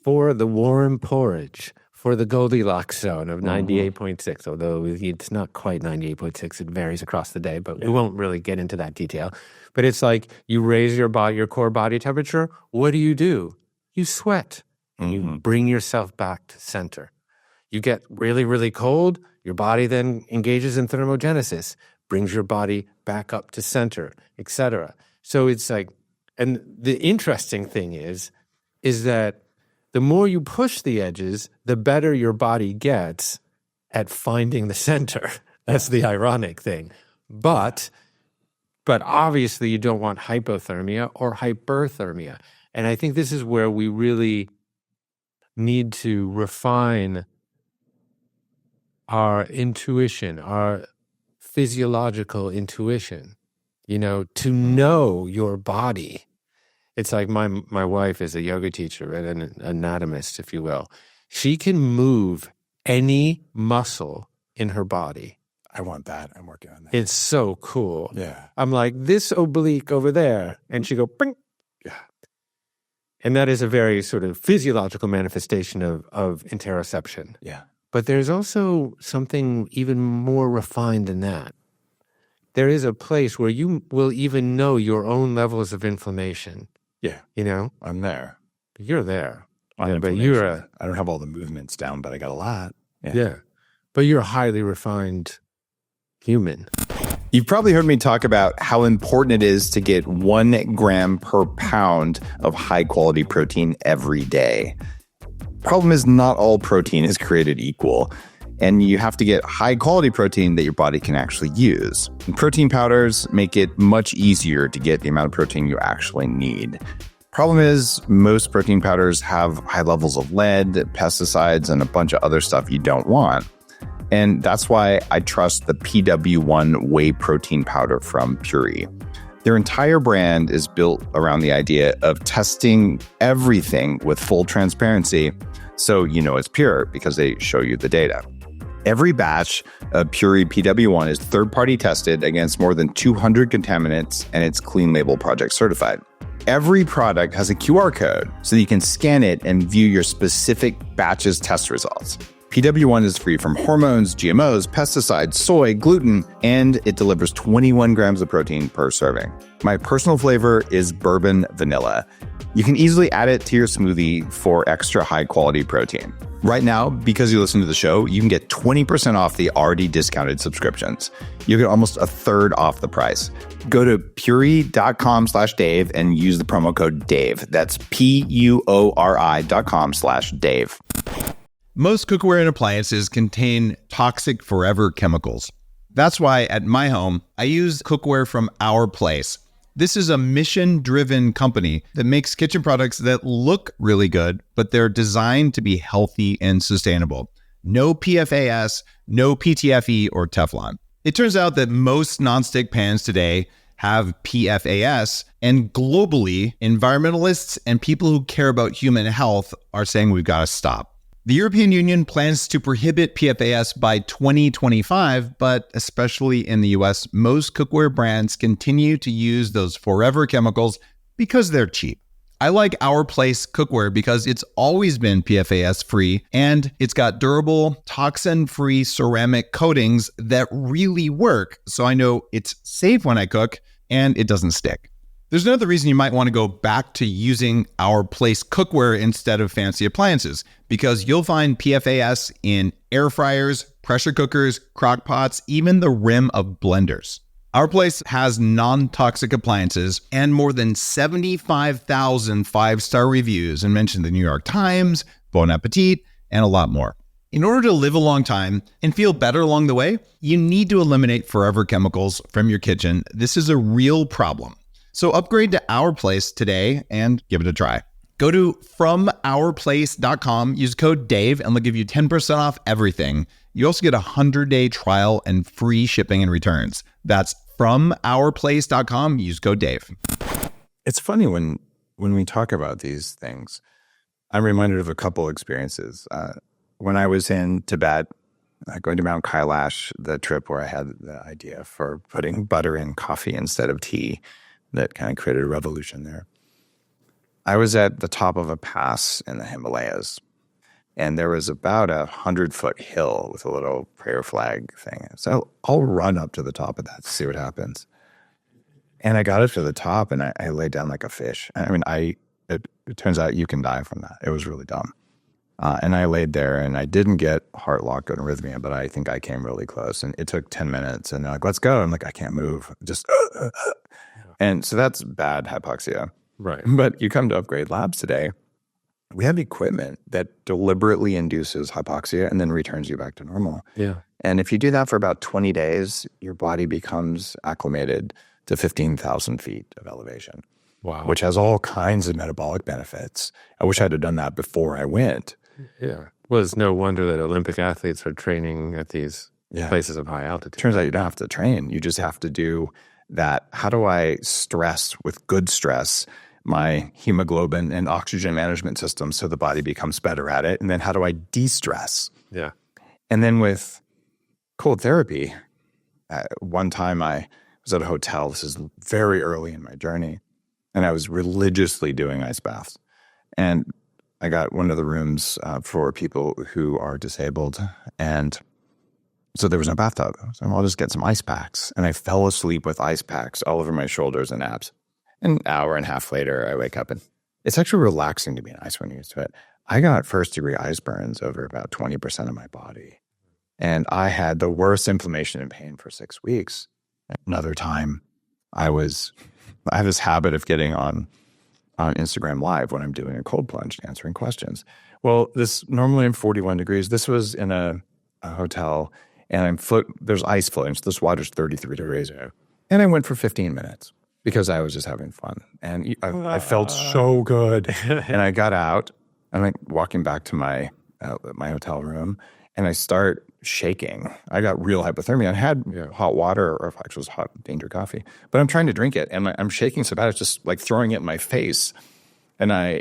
for the warm porridge, for the Goldilocks zone of 98.6, although it's not quite 98.6. It varies across the day, but we won't really get into that detail. But it's like you raise your core body temperature. What do? You sweat. And you bring yourself back to center. You get really, really cold. Your body then engages in thermogenesis, brings your body back up to center, etc. So it's like, and the interesting thing is that the more you push the edges, the better your body gets at finding the center. That's the ironic thing. But obviously you don't want hypothermia or hyperthermia. And I think this is where we really need to refine our intuition, our physiological intuition, to know your body. It's like my wife is a yoga teacher and an anatomist, if you will. She can move any muscle in her body. I want that. I'm working on that. It's so cool. Yeah. I'm like, this oblique over there. And she go, bing. Yeah. And that is a very sort of physiological manifestation of interoception. Yeah. But there's also something even more refined than that. There is a place where you will even know your own levels of inflammation. Yeah. I'm there. You're there. But you're I don't have all the movements down, but I got a lot. Yeah. But you're a highly refined human. You've probably heard me talk about how important it is to get 1 gram per pound of high quality protein every day. Problem is, not all protein is created equal, and you have to get high quality protein that your body can actually use. And protein powders make it much easier to get the amount of protein you actually need. Problem is, most protein powders have high levels of lead, pesticides, and a bunch of other stuff you don't want. And that's why I trust the PW1 whey protein powder from Puri. Their entire brand is built around the idea of testing everything with full transparency, so you know it's pure because they show you the data. Every batch of Puri PW1 is third-party tested against more than 200 contaminants, and it's Clean Label Project certified. Every product has a QR code, so you can scan it and view your specific batch's test results. PW1 is free from hormones, GMOs, pesticides, soy, gluten, and it delivers 21 grams of protein per serving. My personal flavor is bourbon vanilla. You can easily add it to your smoothie for extra high quality protein. Right now, because you listen to the show, you can get 20% off the already discounted subscriptions. You'll get almost a third off the price. Go to puri.com/Dave and use the promo code Dave. That's PUORI.com/Dave. Most cookware and appliances contain toxic forever chemicals. That's why at my home, I use cookware from Our Place. This is a mission-driven company that makes kitchen products that look really good, but they're designed to be healthy and sustainable. No PFAS, no PTFE or Teflon. It turns out that most nonstick pans today have PFAS, and globally, environmentalists and people who care about human health are saying we've got to stop. The European Union plans to prohibit PFAS by 2025, but especially in the US, most cookware brands continue to use those forever chemicals because they're cheap. I like Our Place cookware because it's always been PFAS free and it's got durable, toxin-free ceramic coatings that really work. So I know it's safe when I cook and it doesn't stick. There's another reason you might want to go back to using Our Place cookware instead of fancy appliances, because you'll find PFAS in air fryers, pressure cookers, crock pots, even the rim of blenders. Our Place has non-toxic appliances and more than 75,000 five-star reviews and mentioned the New York Times, Bon Appetit, and a lot more. In order to live a long time and feel better along the way, you need to eliminate forever chemicals from your kitchen. This is a real problem. So upgrade to Our Place today and give it a try. Go to FromOurPlace.com, use code Dave, and they'll give you 10% off everything. You also get a 100-day trial and free shipping and returns. That's FromOurPlace.com, use code Dave. It's funny when we talk about these things, I'm reminded of a couple experiences. When I was in Tibet, going to Mount Kailash, the trip where I had the idea for putting butter in coffee instead of tea, that kind of created a revolution there. I was at the top of a pass in the Himalayas, and there was about 100-foot hill with a little prayer flag thing. So I'll run up to the top of that to see what happens. And I got up to the top, and I laid down like a fish. I mean, it turns out you can die from that. It was really dumb. And I laid there, and I didn't get heart lock and arrhythmia, but I think I came really close. And it took 10 minutes, and they're like, let's go. I'm like, I can't move. Just, And so that's bad hypoxia. Right. But you come to Upgrade Labs today, we have equipment that deliberately induces hypoxia and then returns you back to normal. Yeah. And if you do that for about 20 days, your body becomes acclimated to 15,000 feet of elevation. Wow. Which has all kinds of metabolic benefits. I wish I'd have done that before I went. Yeah. Well, it's no wonder that Olympic athletes are training at these places of high altitude. Turns out you don't have to train. You just have to do that. How do I stress with good stress my hemoglobin and oxygen management system so the body becomes better at it? And then how do I de-stress? Yeah. And then with cold therapy, one time I was at a hotel. This is very early in my journey. And I was religiously doing ice baths. And I got one of the rooms for people who are disabled. And so there was no bathtub. So I'll just get some ice packs. And I fell asleep with ice packs all over my shoulders and abs. An hour and a half later, I wake up, and it's actually relaxing to be nice when you're used to it. I got first-degree ice burns over about 20% of my body. And I had the worst inflammation and pain for 6 weeks. Another time, I have this habit of getting on Instagram Live when I'm doing a cold plunge and answering questions. Well, normally I'm 41 degrees. This was in a hotel, and there's ice floating. So this water's 33 degrees. And I went for 15 minutes because I was just having fun. And I felt so good. And I got out, and I'm walking back to my hotel room, and I start shaking. I got real hypothermia. I had hot water, or actually it was hot danger coffee, but I'm trying to drink it, and I'm shaking so bad it's just like throwing it in my face. And I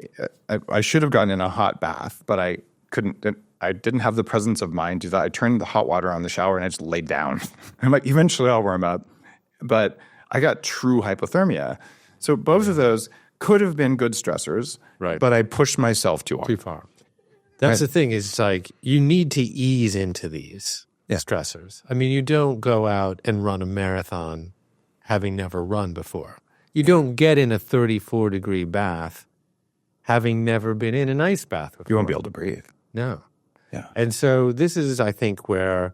should have gotten in a hot bath, but I couldn't. I didn't have the presence of mind to do that. I turned the hot water on the shower, and I just laid down. I'm like, eventually I'll warm up. But I got true hypothermia. So both of those could have been good stressors, right? But I pushed myself too far. That's the thing, is like you need to ease into these stressors. I mean, you don't go out and run a marathon having never run before. You don't get in a 34-degree bath having never been in an ice bath before. You won't be able to breathe. No. Yeah. And so this is, I think, where,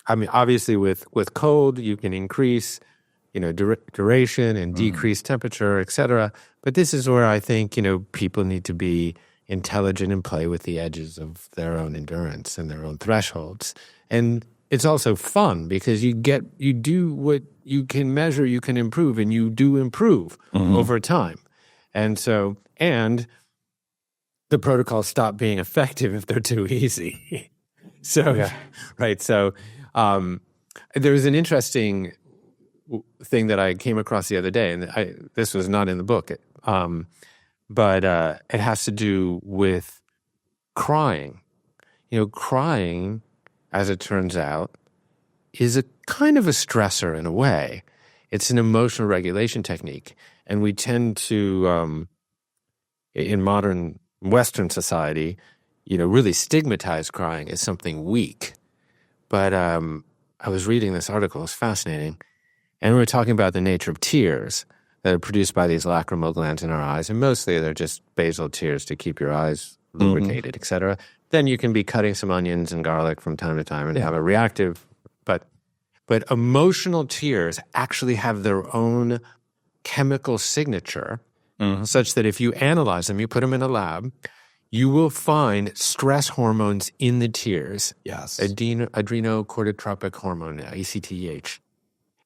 obviously with cold, you can increase, duration and decrease temperature, et cetera. But this is where I think, people need to be intelligent and play with the edges of their own endurance and their own thresholds. And it's also fun because you do what you can measure, you can improve, and you do improve over time. And so, and the protocols stop being effective if they're too easy. So, right. So, there was an interesting thing that I came across the other day, and this was not in the book, but it has to do with crying. Crying, as it turns out, is a kind of a stressor in a way. It's an emotional regulation technique. And we tend to, in modern Western society, really stigmatize crying as something weak. But I was reading this article, it was fascinating, and we were talking about the nature of tears that are produced by these lacrimal glands in our eyes, and mostly they're just basal tears to keep your eyes lubricated, etc. Then you can be cutting some onions and garlic from time to time and have a reactive, but emotional tears actually have their own chemical signature, such that if you analyze them, you put them in a lab, you will find stress hormones in the tears. Yes. Adrenocorticotropic hormone, ACTH.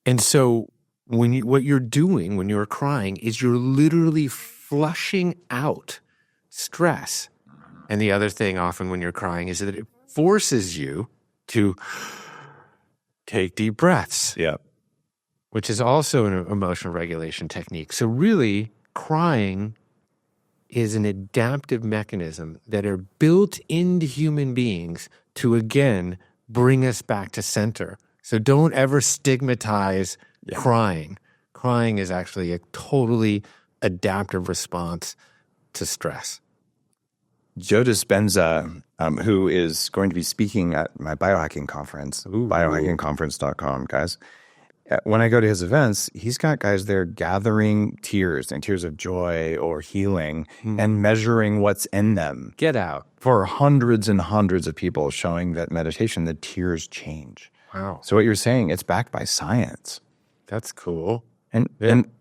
And so what you're doing when you're crying is you're literally flushing out stress. And the other thing often when you're crying is that it forces you to take deep breaths. Yeah. Which is also an emotional regulation technique. So really, crying is an adaptive mechanism that are built into human beings to, again, bring us back to center. So don't ever stigmatize crying. Crying is actually a totally adaptive response to stress. Joe Dispenza, who is going to be speaking at my biohacking conference, biohackingconference.com, guys. When I go to his events, he's got guys there gathering tears and tears of joy or healing and measuring what's in them. Get out. For hundreds and hundreds of people, showing that meditation, the tears change. Wow. So what you're saying, it's backed by science. That's cool. And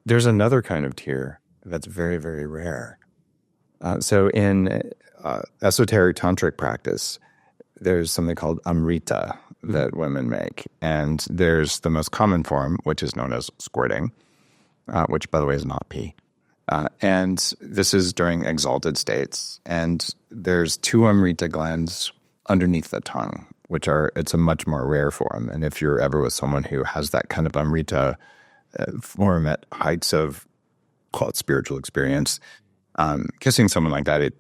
there's another kind of tear that's very, very rare. So in esoteric tantric practice, there's something called amrita that women make. And there's the most common form, which is known as squirting, which, by the way, is not pee. And this is during exalted states. And there's 2 amrita glands underneath the tongue, it's a much more rare form. And if you're ever with someone who has that kind of amrita form at heights of, call it spiritual experience, kissing someone like that,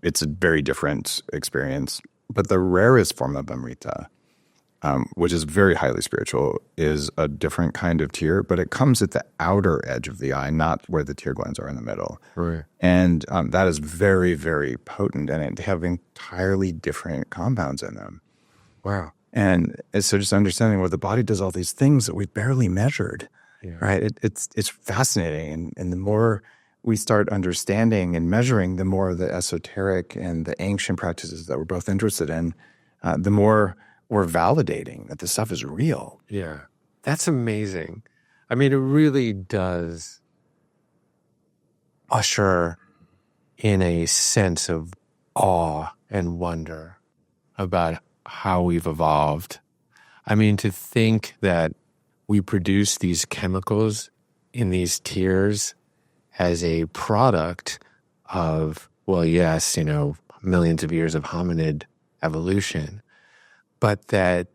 it's a very different experience. But the rarest form of amrita, which is very highly spiritual, is a different kind of tear, but it comes at the outer edge of the eye, not where the tear glands are in the middle. Right. And that is very, very potent, and they have entirely different compounds in them. Wow. And so just understanding where the body does all these things that we've barely measured, right? It's fascinating. And the more we start understanding and measuring, the more the esoteric and the ancient practices that we're both interested in, the more we're validating that this stuff is real. Yeah. That's amazing. I mean, it really does usher in a sense of awe and wonder about how we've evolved. I mean, to think that we produce these chemicals in these tears as a product of, well, yes, millions of years of hominid evolution, but that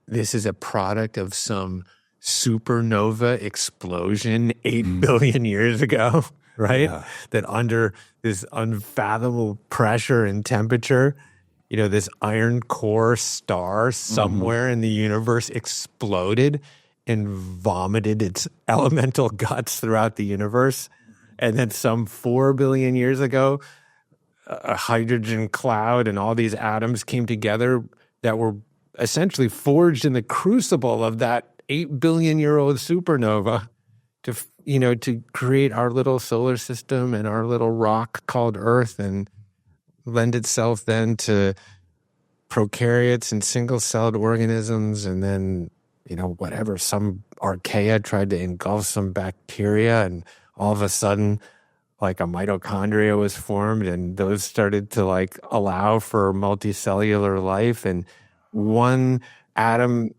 this is a product of some supernova explosion 8 billion years ago, right? Yeah. That under this unfathomable pressure and temperature, this iron core star somewhere in the universe exploded and vomited its elemental guts throughout the universe. And then some 4 billion years ago, a hydrogen cloud and all these atoms came together that were essentially forged in the crucible of that 8 billion year old supernova to create our little solar system and our little rock called Earth, and lend itself then to prokaryotes and single-celled organisms, and then, whatever, some archaea tried to engulf some bacteria, and all of a sudden, like a mitochondria was formed, and those started to allow for multicellular life, and one atom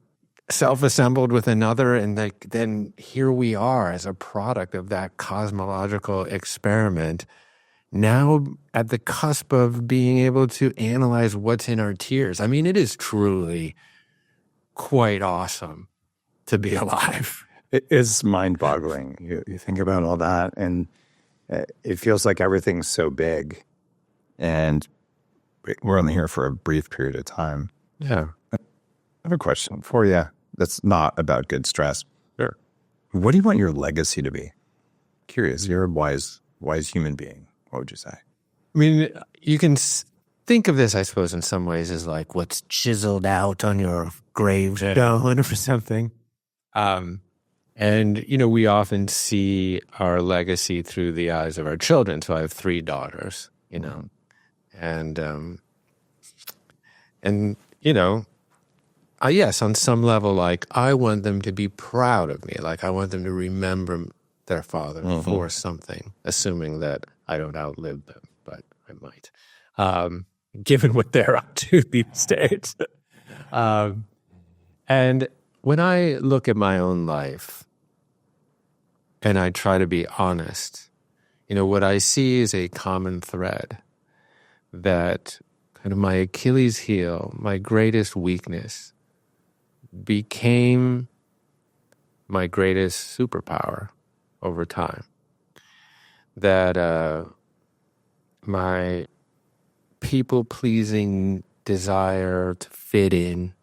self-assembled with another, and then here we are as a product of that cosmological experiment, now at the cusp of being able to analyze what's in our tears. I mean, it is truly quite awesome to be alive. It is mind-boggling. You think about all that, and it feels like everything's so big, and we're only here for a brief period of time. Yeah. I have a question for you that's not about good stress. Sure. What do you want your legacy to be? Curious. You're a wise human being. What would you say? I mean, you can think of this, I suppose, in some ways as like what's chiseled out on your gravestone or something. And, we often see our legacy through the eyes of our children. So I have 3 daughters, and yes, on some level, like I want them to be proud of me. Like I want them to remember their father for something, assuming that I don't outlive them, but I might, given what they're up to these days. And when I look at my own life and I try to be honest, what I see is a common thread that kind of my Achilles heel, my greatest weakness, became my greatest superpower over time. That my people-pleasing desire to fit in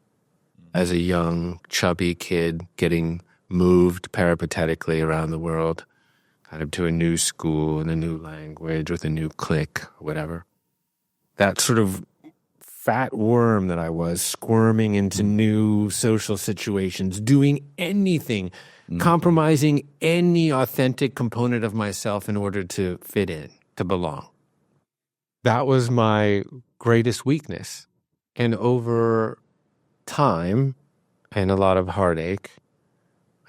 as a young, chubby kid getting moved peripatetically around the world, kind of to a new school and a new language with a new clique, whatever. That sort of fat worm that I was, squirming into new social situations, doing anything, compromising any authentic component of myself in order to fit in, to belong. That was my greatest weakness. And over time, and a lot of heartache,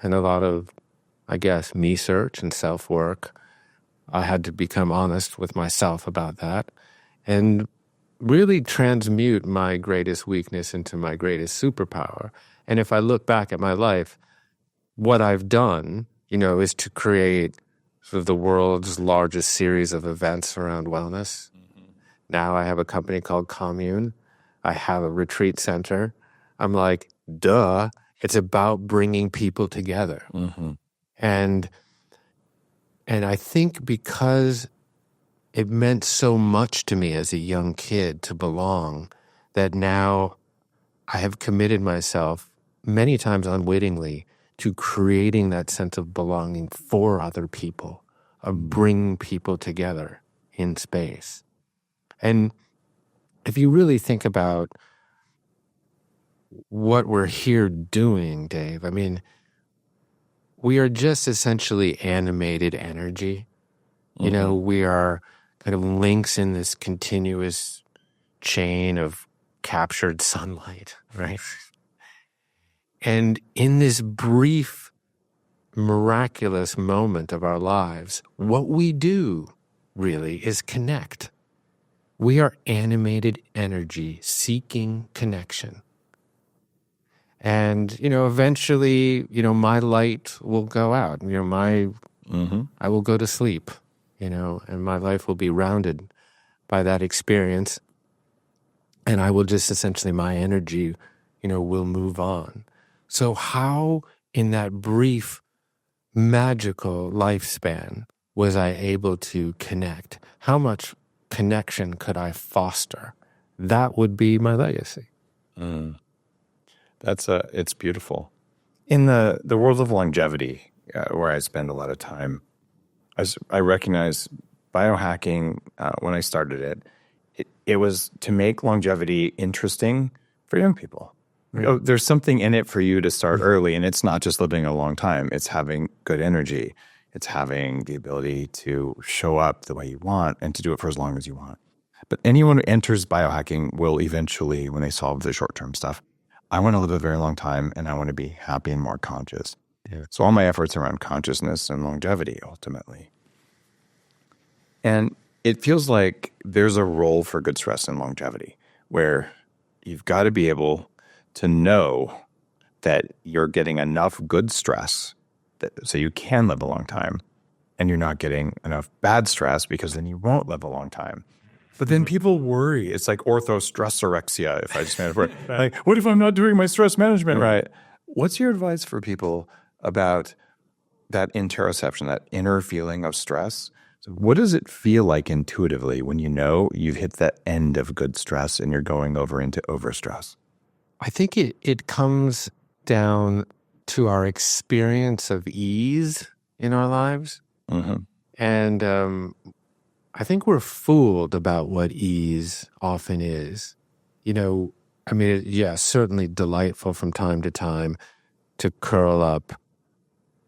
and a lot of, I guess, me search and self-work, I had to become honest with myself about that and really transmute my greatest weakness into my greatest superpower. And if I look back at my life, what I've done, is to create sort of the world's largest series of events around wellness. Now I have a company called Commune. I have a retreat center. I'm like, duh, it's about bringing people together. And I think because it meant so much to me as a young kid to belong, that now I have committed myself many times unwittingly to creating that sense of belonging for other people, of bringing people together in space. And if you really think about what we're here doing, Dave, I mean, we are just essentially animated energy. We are kind of links in this continuous chain of captured sunlight, right? And in this brief, miraculous moment of our lives, what we do really is connect. We are animated energy seeking connection. And, eventually, my light will go out. I will go to sleep, and my life will be rounded by that experience. And I will just essentially, my energy, will move on. So how in that brief, magical lifespan was I able to connect? How much connection could I foster? That would be my legacy. It's beautiful. In the world of longevity, where I spend a lot of time, I recognize biohacking when I started it was to make longevity interesting for young people. Right. There's something in it for you to start early, and it's not just living a long time. It's having good energy. It's having the ability to show up the way you want and to do it for as long as you want. But anyone who enters biohacking will eventually, when they solve the short-term stuff, I want to live a very long time, and I want to be happy and more conscious. Yeah. So all my efforts around consciousness and longevity, ultimately. And it feels like there's a role for good stress in longevity, where you've got to be able to know that you're getting enough good stress so you can live a long time, and you're not getting enough bad stress because then you won't live a long time. But then people worry. It's like ortho-stressorexia, if I just made it right. Like, what if I'm not doing my stress management right? What's your advice for people about that interoception, that inner feeling of stress. So what does it feel like intuitively when you know you've hit the end of good stress and you're going over into overstress? I think it comes down to our experience of ease in our lives. Mm-hmm. And I think we're fooled about what ease often is. I mean, certainly delightful from time to time to curl up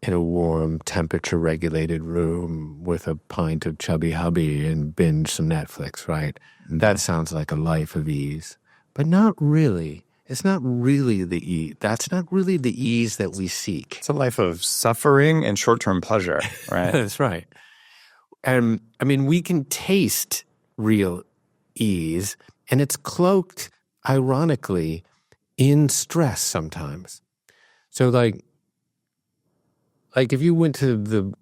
in a warm, temperature-regulated room with a pint of Chubby Hubby and binge some Netflix, right? Mm-hmm. That sounds like a life of ease. But not really. It's not really the ease. That's not really the ease that we seek. It's a life of suffering and short-term pleasure, right? That's right. And I mean, we can taste real ease, and it's cloaked, ironically, in stress sometimes. So like if you went to the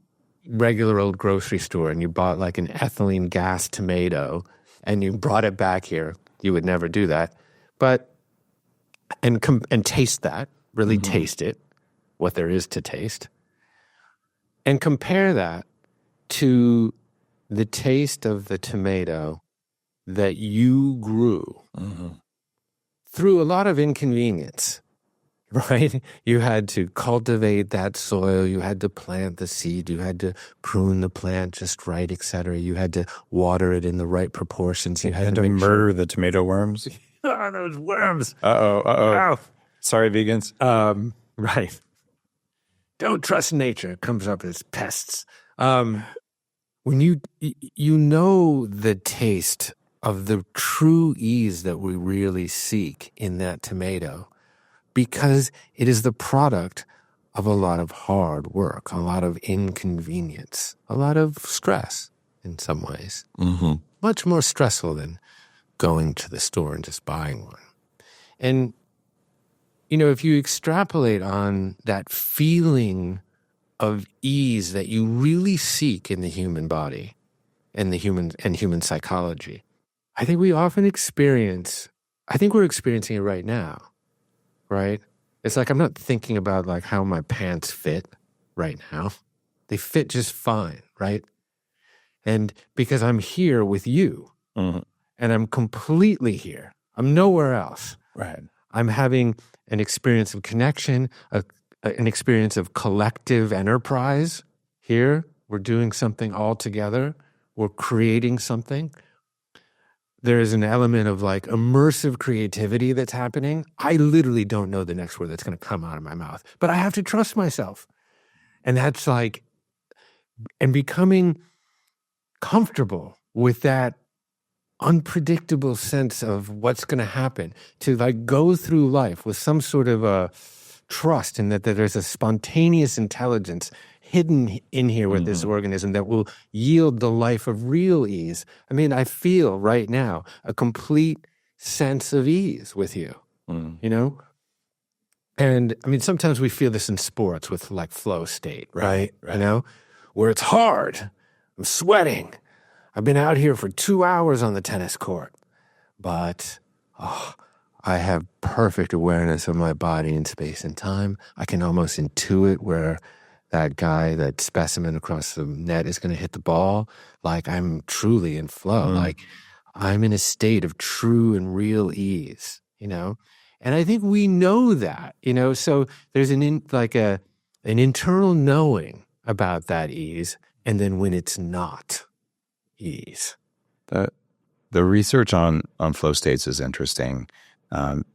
regular old grocery store and you bought like an ethylene gas tomato and you brought it back here, you would never do that. But and taste that, really taste it, what there is to taste, and compare that to the taste of the tomato that you grew through a lot of inconvenience, right? You had to cultivate that soil, you had to plant the seed, you had to prune the plant just right, etc. You had to water it in the right proportions. You had to murder the tomato worms. Oh, those worms. Uh-oh. Ow. Sorry, vegans. Right. Don't trust nature. It comes up as pests. When you know the taste of the true ease that we really seek in that tomato, because it is the product of a lot of hard work, a lot of inconvenience, a lot of stress in some ways. Mm-hmm. Much more stressful than going to the store and just buying one. And, if you extrapolate on that feeling of ease that you really seek in the human body and human psychology, I think we're experiencing it right now, right? It's like I'm not thinking about like how my pants fit right now. They fit just fine, right? And because I'm here with you, and I'm completely here. I'm nowhere else. Right. I'm having an experience of connection, an experience of collective enterprise here. We're doing something all together. We're creating something. There's an element of like immersive creativity that's happening. I literally don't know the next word that's going to come out of my mouth, but I have to trust myself. And that's like, and becoming comfortable with that unpredictable sense of what's going to happen, to like go through life with some sort of a trust in that there's a spontaneous intelligence hidden in here with this organism that will yield the life of real ease. I mean, I feel right now a complete sense of ease with you, And I mean, sometimes we feel this in sports with like flow state, right? Where it's hard. I'm sweating. I've been out here for 2 hours on the tennis court, but I have perfect awareness of my body in space and time. I can almost intuit where that specimen across the net is going to hit the ball. Like I'm truly in flow. Like I'm in a state of true and real ease, And I think we know that, so there's an internal knowing about that ease. And then when it's not ease. The research on flow states is interesting.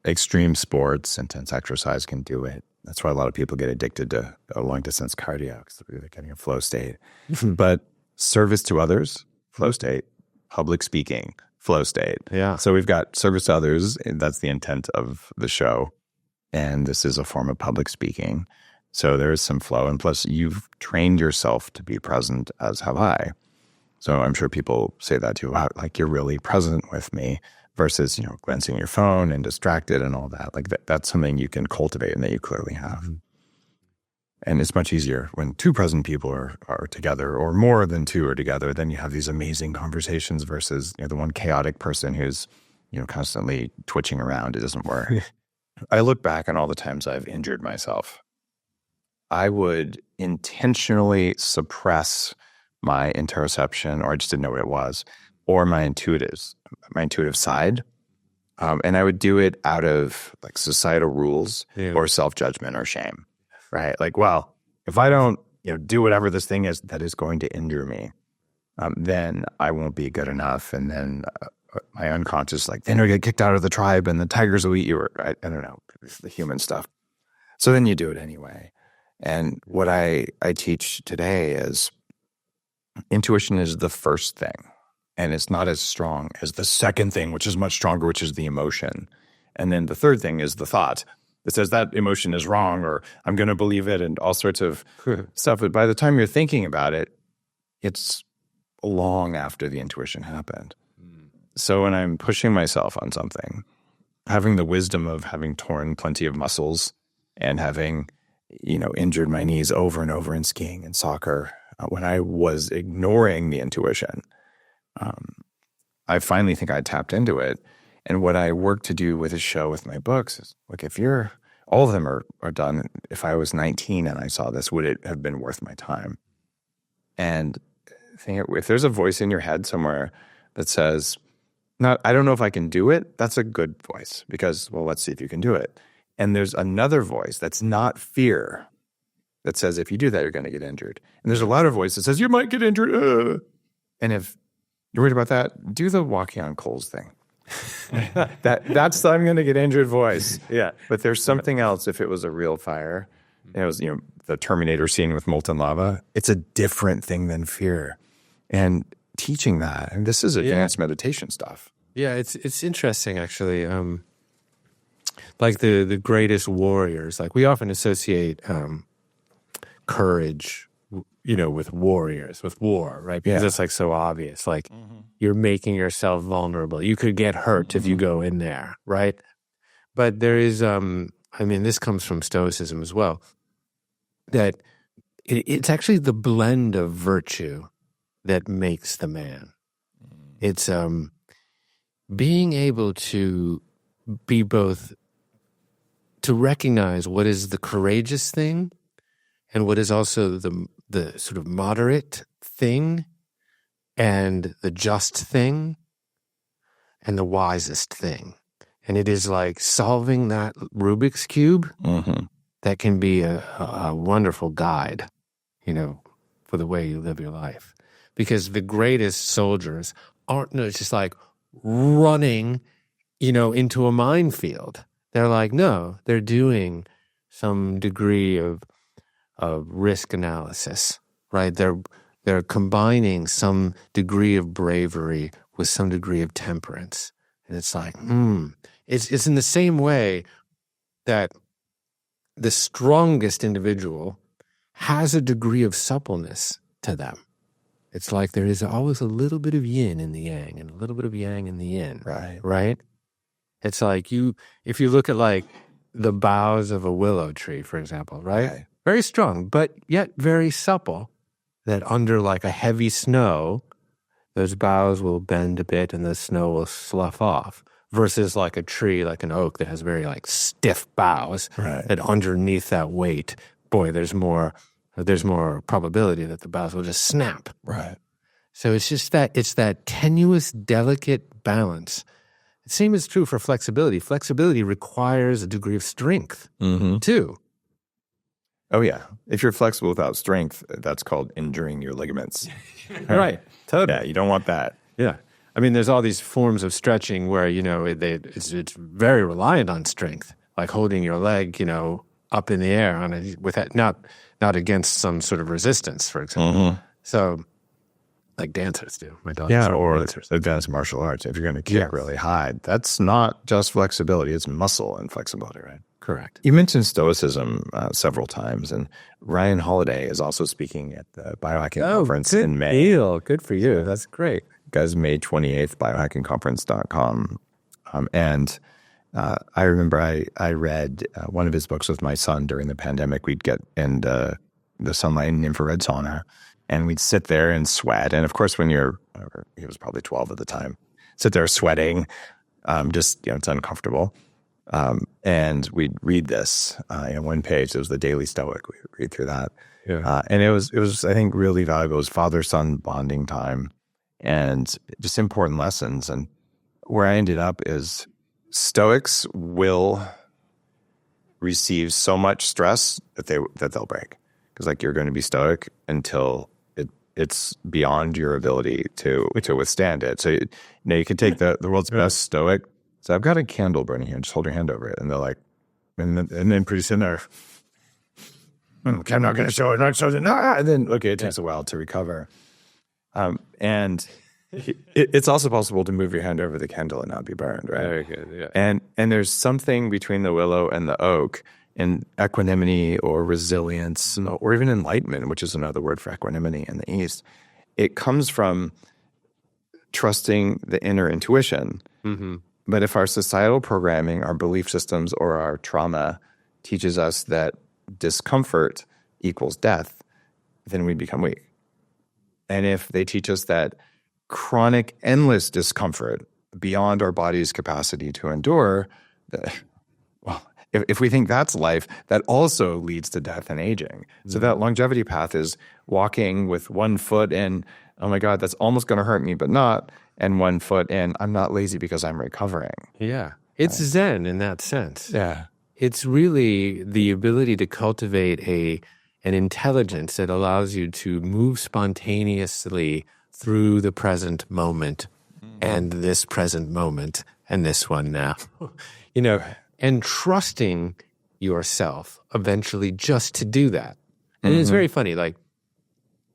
Extreme sports, intense exercise can do it. That's why a lot of people get addicted to long distance cardio because they're getting a flow state. But service to others, flow state. Public speaking, flow state. Yeah. So we've got service to others. And that's the intent of the show. And this is a form of public speaking. So there is some flow. And plus, you've trained yourself to be present, as have I. So I'm sure people say that too, like you're really present with me versus, glancing at your phone and distracted and all that. Like that's something you can cultivate and that you clearly have. And it's much easier when two present people are together or more than two are together. Then you have these amazing conversations versus the one chaotic person who's, constantly twitching around. It doesn't work. I look back on all the times I've injured myself. I would intentionally suppress my interoception, or I just didn't know what it was, or my intuitive side. And I would do it out of like societal rules or self-judgment or shame, right? Like, well, if I don't, do whatever this thing is that is going to injure me, then I won't be good enough. And then my unconscious, like, then you'll get kicked out of the tribe and the tigers will eat you. Or I don't know, it's the human stuff. So then you do it anyway. And what I teach today is intuition is the first thing. And it's not as strong as the second thing, which is much stronger, which is the emotion. And then the third thing is the thought that says that emotion is wrong, or I'm going to believe it, and all sorts of stuff. But by the time you're thinking about it, it's long after the intuition happened. So when I'm pushing myself on something, having the wisdom of having torn plenty of muscles and having, injured my knees over and over in skiing and soccer, when I was ignoring the intuition, I finally think I tapped into it. And what I work to do with a show with my books is, look, if all of them are done, if I was 19 and I saw this, would it have been worth my time? And if there's a voice in your head somewhere that says, I don't know if I can do it, that's a good voice because, well, let's see if you can do it. And there's another voice that's not fear that says, if you do that, you're going to get injured. And there's a louder voice that says, you might get injured. And if you're worried about that, do the walking on coals thing. That's the I'm going to get injured voice. Yeah. But there's something else. If it was a real fire, it was, the Terminator scene with molten lava, it's a different thing than fear. And teaching that, and this is advanced meditation stuff. Yeah, it's interesting actually. Like the greatest warriors, like we often associate courage, with warriors, with war, right? Because it's like so obvious. Like you're making yourself vulnerable. You could get hurt if you go in there, right? But there is, this comes from Stoicism as well, that it's actually the blend of virtue that makes the man. It's being able to be both, to recognize what is the courageous thing and what is also the sort of moderate thing and the just thing and the wisest thing. And it is like solving that Rubik's Cube that can be a wonderful guide, for the way you live your life. Because the greatest soldiers aren't just like running, into a minefield. They're like, no, they're doing some degree of risk analysis, right? They're combining some degree of bravery with some degree of temperance. And it's like, it's in the same way that the strongest individual has a degree of suppleness to them. It's like there is always a little bit of yin in the yang and a little bit of yang in the yin. Right? It's like if you look at like the boughs of a willow tree, for example, right? Very strong, but yet very supple, that under like a heavy snow, those boughs will bend a bit and the snow will slough off. Versus like a tree, like an oak that has very like stiff boughs, that underneath that weight, boy, there's more probability that the boughs will just snap. Right. So it's that tenuous, delicate balance. The same is true for flexibility. Flexibility requires a degree of strength too. Oh yeah. If you're flexible without strength, that's called injuring your ligaments. Right. Totally. Yeah, you don't want that. Yeah. There's all these forms of stretching where, it's very reliant on strength, like holding your leg, up in the air with that, not against some sort of resistance, for example. So, like dancers do. My daughter, or dancers. Advanced martial arts. If you're going to kick really high, that's not just flexibility; it's muscle and flexibility, right? Correct. You mentioned Stoicism several times, and Ryan Holiday is also speaking at the Biohacking Conference in May. Good for you. That's great. Guys, May 28th, biohackingconference.com. And I remember I read one of his books with my son during the pandemic. We'd get in the sunlight and infrared sauna, and we'd sit there and sweat. And of course, he was probably 12 at the time, sit there sweating, it's uncomfortable. And we'd read this in one page. It was the Daily Stoic. We would read through that. Yeah. And it was, I think, really valuable. It was father-son bonding time and just important lessons. And where I ended up is Stoics will receive so much stress that they'll break. Because like you're going to be Stoic until it's beyond your ability to withstand it. So you could take the world's best Stoic. So I've got a candle burning here. Just hold your hand over it, and they're like, and then pretty soon they're, okay, I'm not going to show it. Not show it. And then it takes a while to recover. And it's also possible to move your hand over the candle and not be burned, right? Very good. Yeah. And there's something between the willow and the oak in equanimity or resilience or even enlightenment, which is another word for equanimity in the East. It comes from trusting the inner intuition. Mm-hmm. But if our societal programming, our belief systems, or our trauma teaches us that discomfort equals death, then we become weak. And if they teach us that chronic, endless discomfort beyond our body's capacity to endure, if we think that's life, that also leads to death and aging. Mm-hmm. So that longevity path is walking with one foot in, oh my God, that's almost going to hurt me, but not, and one foot in, I'm not lazy because I'm recovering. Yeah. It's Zen in that sense. Yeah. It's really the ability to cultivate an intelligence that allows you to move spontaneously through the present moment and this present moment and this one now, and trusting yourself eventually just to do that. And it's very funny, like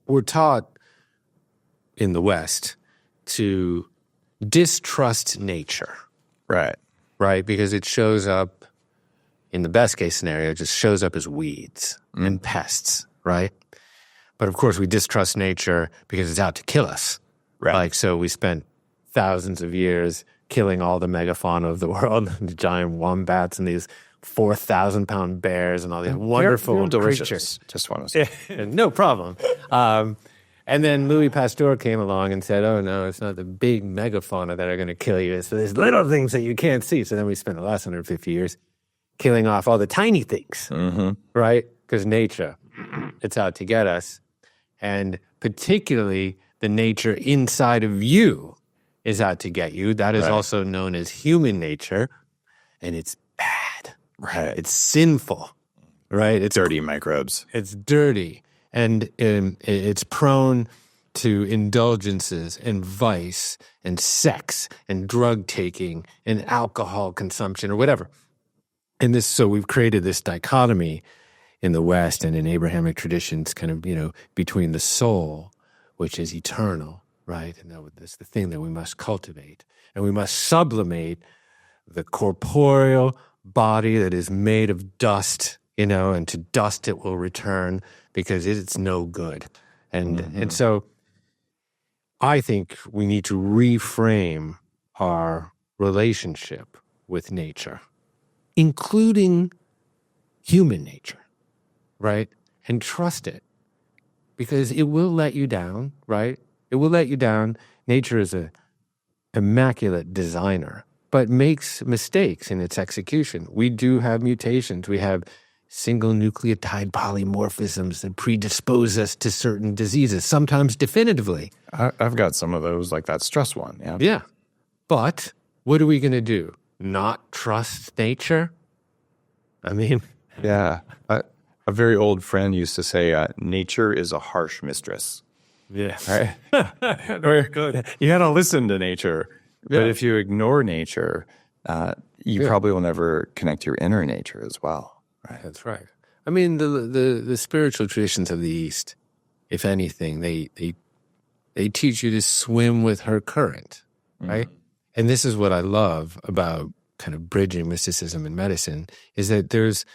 we're taught in the West to distrust nature. Right. Right? Because it shows up, in the best case scenario, it just shows up as weeds and pests, right? But of course, we distrust nature because it's out to kill us. Right. Like, so we spent thousands of years killing all the megafauna of the world, the giant wombats and these 4,000-pound bears and all these wonderful creatures. Just want to say. No problem. And then Louis Pasteur came along and said, oh, no, it's not the big megafauna that are going to kill you. It's these little things that you can't see. So then we spent the last 150 years killing off all the tiny things, right? Because nature, it's out to get us. And particularly the nature inside of you is out to get you. That is also known as human nature. And it's bad. Right. It's sinful, right? It's dirty microbes. It's dirty. And it's prone to indulgences and vice and sex and drug taking and alcohol consumption or whatever. And so we've created this dichotomy in the West and in Abrahamic traditions kind of, between the soul, which is eternal, right? And that's the thing that we must cultivate. And we must sublimate the corporeal body that is made of dust, and to dust it will return because it's no good. And so I think we need to reframe our relationship with nature, including human nature, right? And trust it because it will let you down, right? It will let you down. Nature is an immaculate designer, but makes mistakes in its execution. We do have mutations. We have single nucleotide polymorphisms that predispose us to certain diseases, sometimes definitively. I've got some of those, like that stress one. Yeah. Yeah. But what are we going to do? Not trust nature? I mean... Yeah. A very old friend used to say, nature is a harsh mistress. Yeah. Right? Good. You got to listen to nature. Yeah. But if you ignore nature, you probably will never connect your inner nature as well. Right. That's right. I mean, the spiritual traditions of the East, if anything, they teach you to swim with her current, right? And this is what I love about kind of bridging mysticism and medicine, is that there's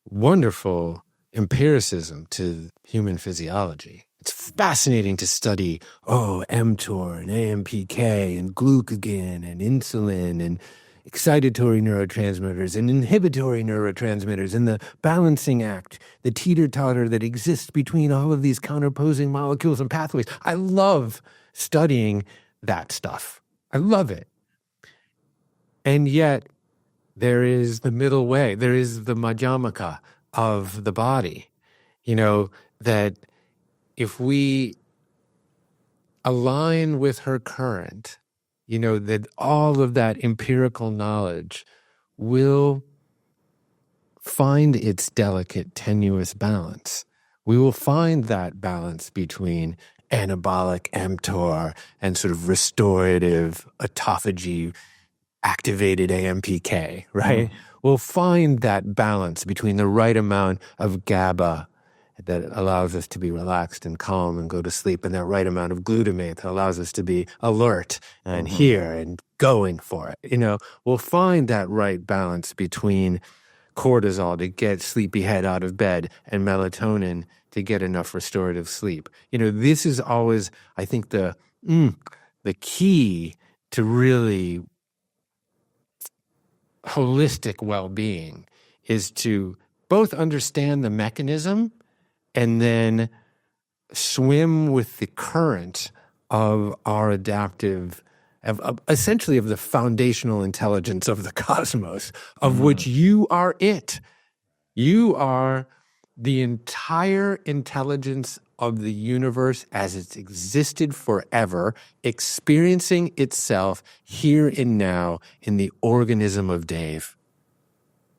wonderful empiricism to human physiology. It's fascinating to study, mTOR and AMPK and glucagon and insulin and excitatory neurotransmitters and inhibitory neurotransmitters and the balancing act, the teeter-totter that exists between all of these counterposing molecules and pathways. I love studying that stuff. I love it. And yet, There is the middle way. There is the madhyamaka of the body. That if we align with her current, that all of that empirical knowledge will find its delicate, tenuous balance. We will find that balance between anabolic mTOR and sort of restorative autophagy activated AMPK, right? We'll find that balance between the right amount of GABA that allows us to be relaxed and calm and go to sleep, and that right amount of glutamate that allows us to be alert and here and going for it. We'll find that right balance between cortisol to get sleepyhead out of bed and melatonin to get enough restorative sleep. This is always, I think, the key to really holistic well-being is to both understand the mechanism and then swim with the current of our adaptive, essentially of the foundational intelligence of the cosmos, of which you are it. You are the entire intelligence of the universe as it's existed forever, experiencing itself here and now in the organism of Dave.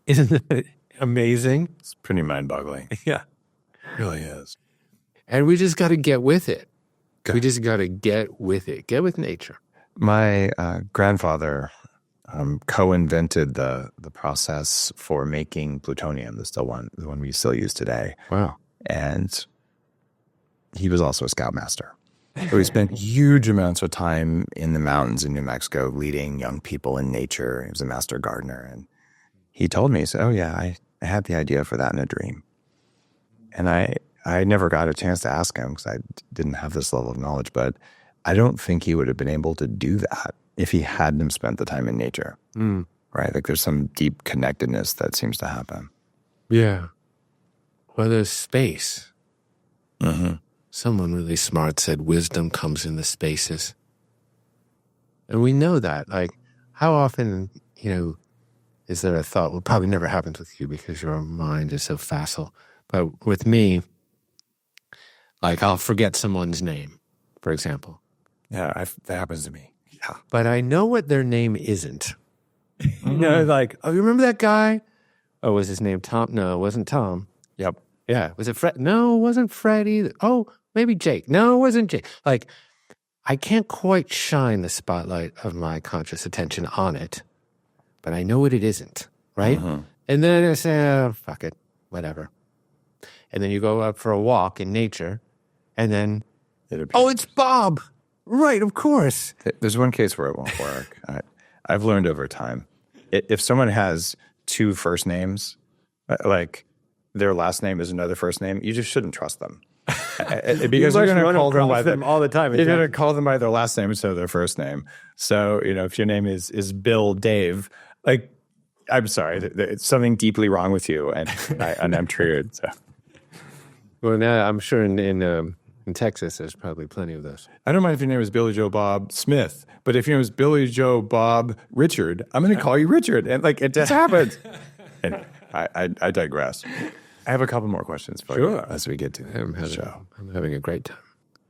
Isn't that amazing? It's pretty mind-boggling. Yeah. It really is. And we just got to get with it. We just got to get with it. Get with nature. My grandfather co-invented the process for making plutonium, the one we still use today. Wow. And he was also a scoutmaster. So he spent huge amounts of time in the mountains in New Mexico leading young people in nature. He was a master gardener. And he told me, he said, oh yeah, I had the idea for that in a dream. And I never got a chance to ask him because I didn't have this level of knowledge, but I don't think he would have been able to do that if he hadn't spent the time in nature, right? Like there's some deep connectedness that seems to happen. Yeah. Well, there's space. Someone really smart said wisdom comes in the spaces. And we know that. Like, how often, is there a thought? Well, probably never happens with you because your mind is so facile. But with me, like I'll forget someone's name, for example. Yeah, that happens to me. Yeah. But I know what their name isn't. Like, oh, you remember that guy? Oh, was his name Tom? No, it wasn't Tom. Yep. Yeah. Was it Fred? No, it wasn't Fred either. Oh, maybe Jake. No, it wasn't Jake. Like, I can't quite shine the spotlight of my conscious attention on it, but I know what it isn't, right? And then I say, oh, fuck it, whatever. And then you go out for a walk in nature, and then, it's Bob. Right, of course. There's one case where it won't work. I've learned over time. If someone has two first names, like their last name is another first name, you just shouldn't trust them. Because you're going to call them by them all the time. You're going to call them by their last name instead of their first name. So, if your name is Bill Dave, like, I'm sorry, it's something deeply wrong with you, and I'm triggered. So. Well, now I'm sure in Texas, there's probably plenty of those. I don't mind if your name is Billy Joe Bob Smith, but if your name is Billy Joe Bob Richard, I'm going to call you Richard, and like it just happens. And I digress. I have a couple more questions for you as we get to the show. I'm having a great time.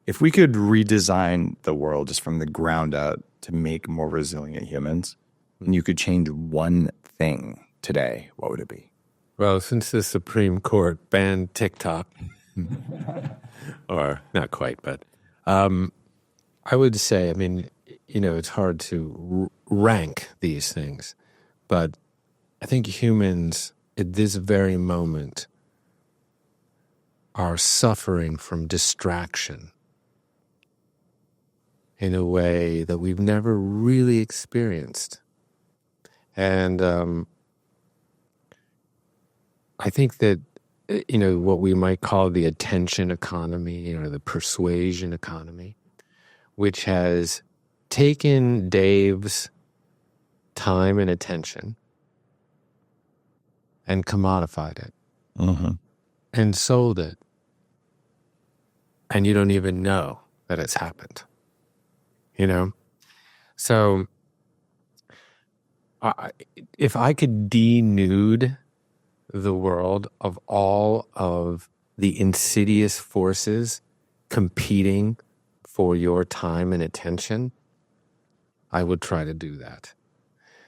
If we could redesign the world just from the ground up to make more resilient humans, and you could change one thing today, what would it be? Well, since the Supreme Court banned TikTok, or not quite, but I would say, it's hard to rank these things, but I think humans at this very moment are suffering from distraction in a way that we've never really experienced. And I think that, what we might call the attention economy or the persuasion economy, which has taken Dave's time and attention and commodified it and sold it. And you don't even know that it's happened, So I, if I could denude the world of all of the insidious forces competing for your time and attention, I would try to do that.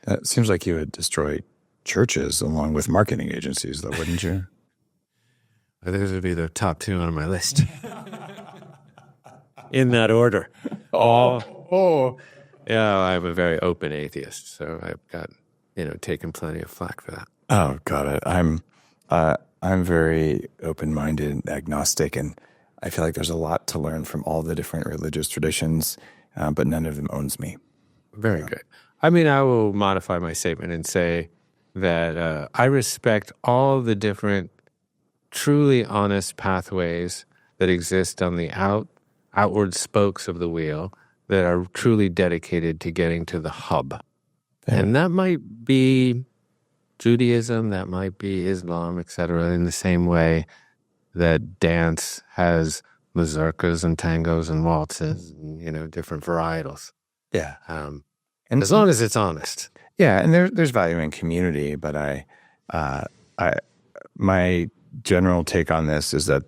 It seems like you would destroy churches along with marketing agencies, though, wouldn't you? Those would be the top 2 on my list. In that order. Yeah, I'm a very open atheist, so I've got, taken plenty of flack for that. Oh, got it. I'm very open-minded, agnostic, and I feel like there's a lot to learn from all the different religious traditions, but none of them owns me. Very good. I mean, I will modify my statement and say that I respect all the different truly honest pathways that exist on the outward spokes of the wheel that are truly dedicated to getting to the hub. Yeah. And that might be Judaism, that might be Islam, etc., in the same way that dance has mazurkas and tangos and waltzes and, different varietals. Yeah. And as long as it's honest. Yeah, and there's value in community, but my general take on this is that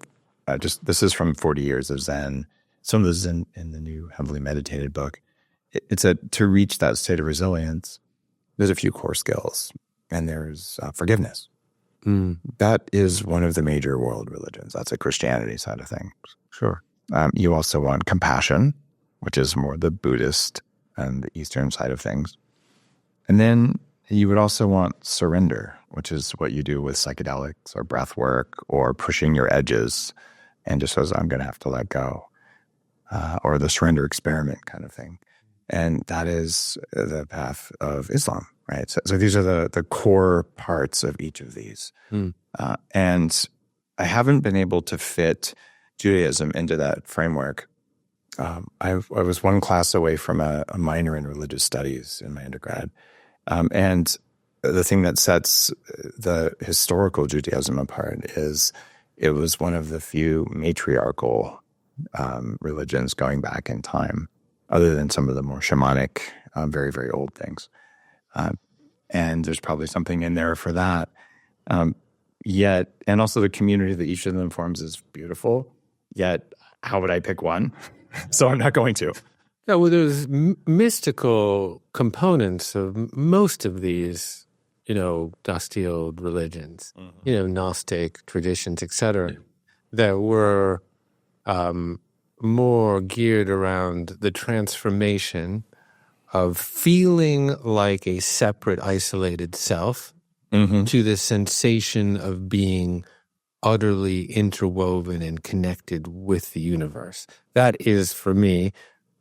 this is from 40 years of Zen. Some of this is in the new heavily meditated book. It's to reach that state of resilience, there's a few core skills, and there's forgiveness. That is one of the major world religions. That's a Christianity side of things. Sure. You also want compassion, which is more the Buddhist and the Eastern side of things. And then you would also want surrender, which is what you do with psychedelics or breath work or pushing your edges and just says, I'm going to have to let go, or the surrender experiment kind of thing. And that is the path of Islam, right? So these are the core parts of each of these. And I haven't been able to fit Judaism into that framework. I was one class away from a minor in religious studies in my undergrad. And the thing that sets the historical Judaism apart is it was one of the few matriarchal religions going back in time, other than some of the more shamanic, very, very old things. And there's probably something in there for that. Yet, and also the community that each of them forms is beautiful. Yet, how would I pick one? So I'm not going to. Yeah, well, there's mystical components of most of these, dusty old religions, Gnostic traditions, etc., that were more geared around the transformation of feeling like a separate, isolated self to the sensation of being utterly interwoven and connected with the universe. That is, for me,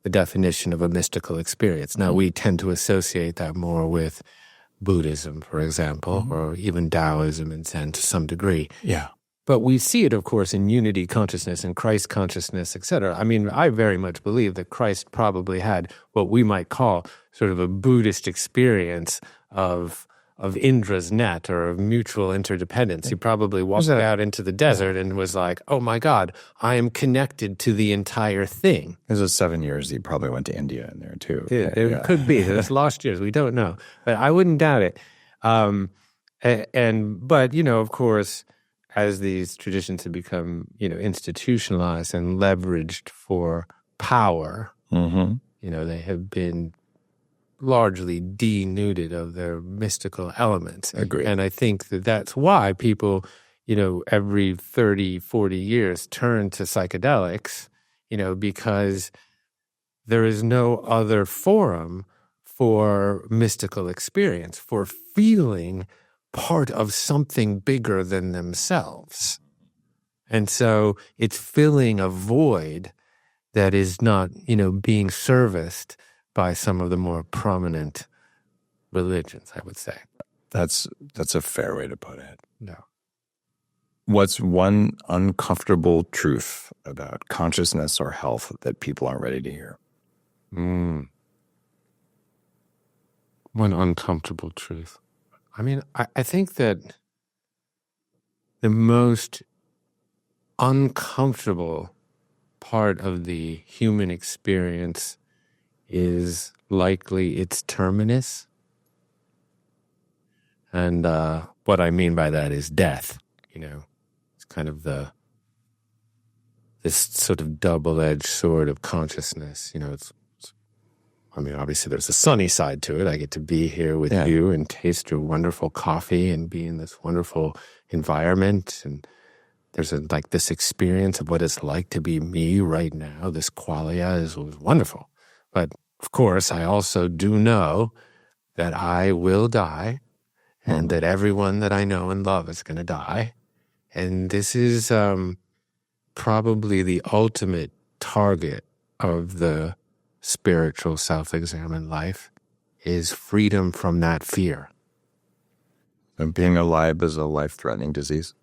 the definition of a mystical experience. Now, we tend to associate that more with Buddhism, for example, or even Taoism and Zen to some degree. Yeah. But we see it, of course, in unity consciousness and Christ consciousness, et cetera. I mean, I very much believe that Christ probably had what we might call sort of a Buddhist experience of Indra's net or of mutual interdependence. He probably walked out into the desert and was like, oh my God, I am connected to the entire thing. It was 7 years. He probably went to India in there too. Yeah, it could be. That's lost years. We don't know. But I wouldn't doubt it. But, of course, as these traditions have become, institutionalized and leveraged for power, they have been largely denuded of their mystical elements. Agreed. And I think that that's why people, every 30, 40 years turn to psychedelics, because there is no other forum for mystical experience, for feeling part of something bigger than themselves. And so it's filling a void that is not, being serviced by some of the more prominent religions, I would say. That's a fair way to put it. No. What's one uncomfortable truth about consciousness or health that people aren't ready to hear? One uncomfortable truth. I mean, I think that the most uncomfortable part of the human experience is likely its terminus. And what I mean by that is death. It's kind of this sort of double-edged sword of consciousness. Obviously there's a sunny side to it. I get to be here with you and taste your wonderful coffee and be in this wonderful environment. And there's this experience of what it's like to be me right now. This qualia is wonderful. But of course, I also do know that I will die and that everyone that I know and love is going to die. And this is probably the ultimate target of the spiritual self-examined life is freedom from that fear. And being alive is a life-threatening disease.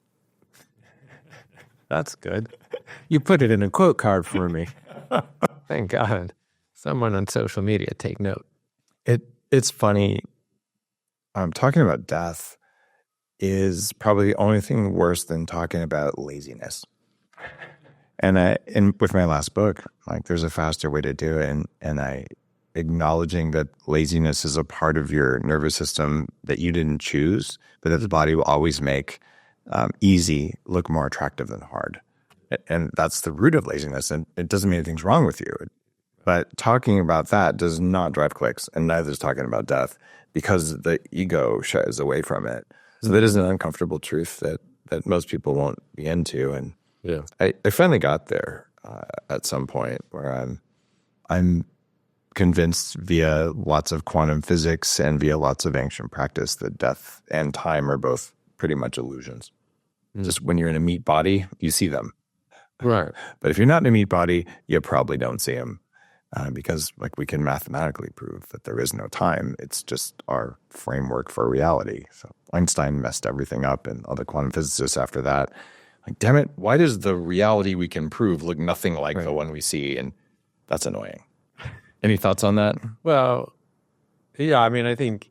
That's good. You put it in a quote card for me. Thank God. Someone on social media take note. It's funny. Talking about death is probably the only thing worse than talking about laziness. And with my last book, there's a faster way to do it, and I acknowledging that laziness is a part of your nervous system that you didn't choose, but that the body will always make easy look more attractive than hard, and that's the root of laziness. And it doesn't mean anything's wrong with you, but talking about that does not drive clicks, and neither is talking about death, because the ego shies away from it. So that is an uncomfortable truth that most people won't be into, and yeah, I finally got there at some point where I'm convinced via lots of quantum physics and via lots of ancient practice that death and time are both pretty much illusions. Just when you're in a meat body, you see them. Right. But if you're not in a meat body, you probably don't see them because we can mathematically prove that there is no time. It's just our framework for reality. So Einstein messed everything up, and other quantum physicists after that. Damn it, why does the reality we can prove look nothing like the one we see? And that's annoying. Any thoughts on that? Well, yeah, I think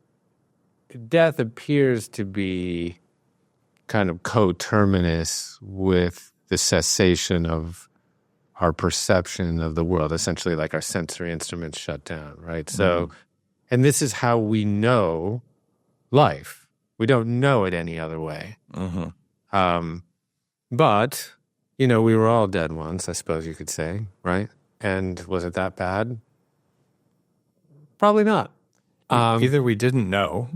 death appears to be kind of coterminous with the cessation of our perception of the world, essentially like our sensory instruments shut down, right? So, and this is how we know life. We don't know it any other way. But, we were all dead once, I suppose you could say, right? And was it that bad? Probably not. Either we didn't know,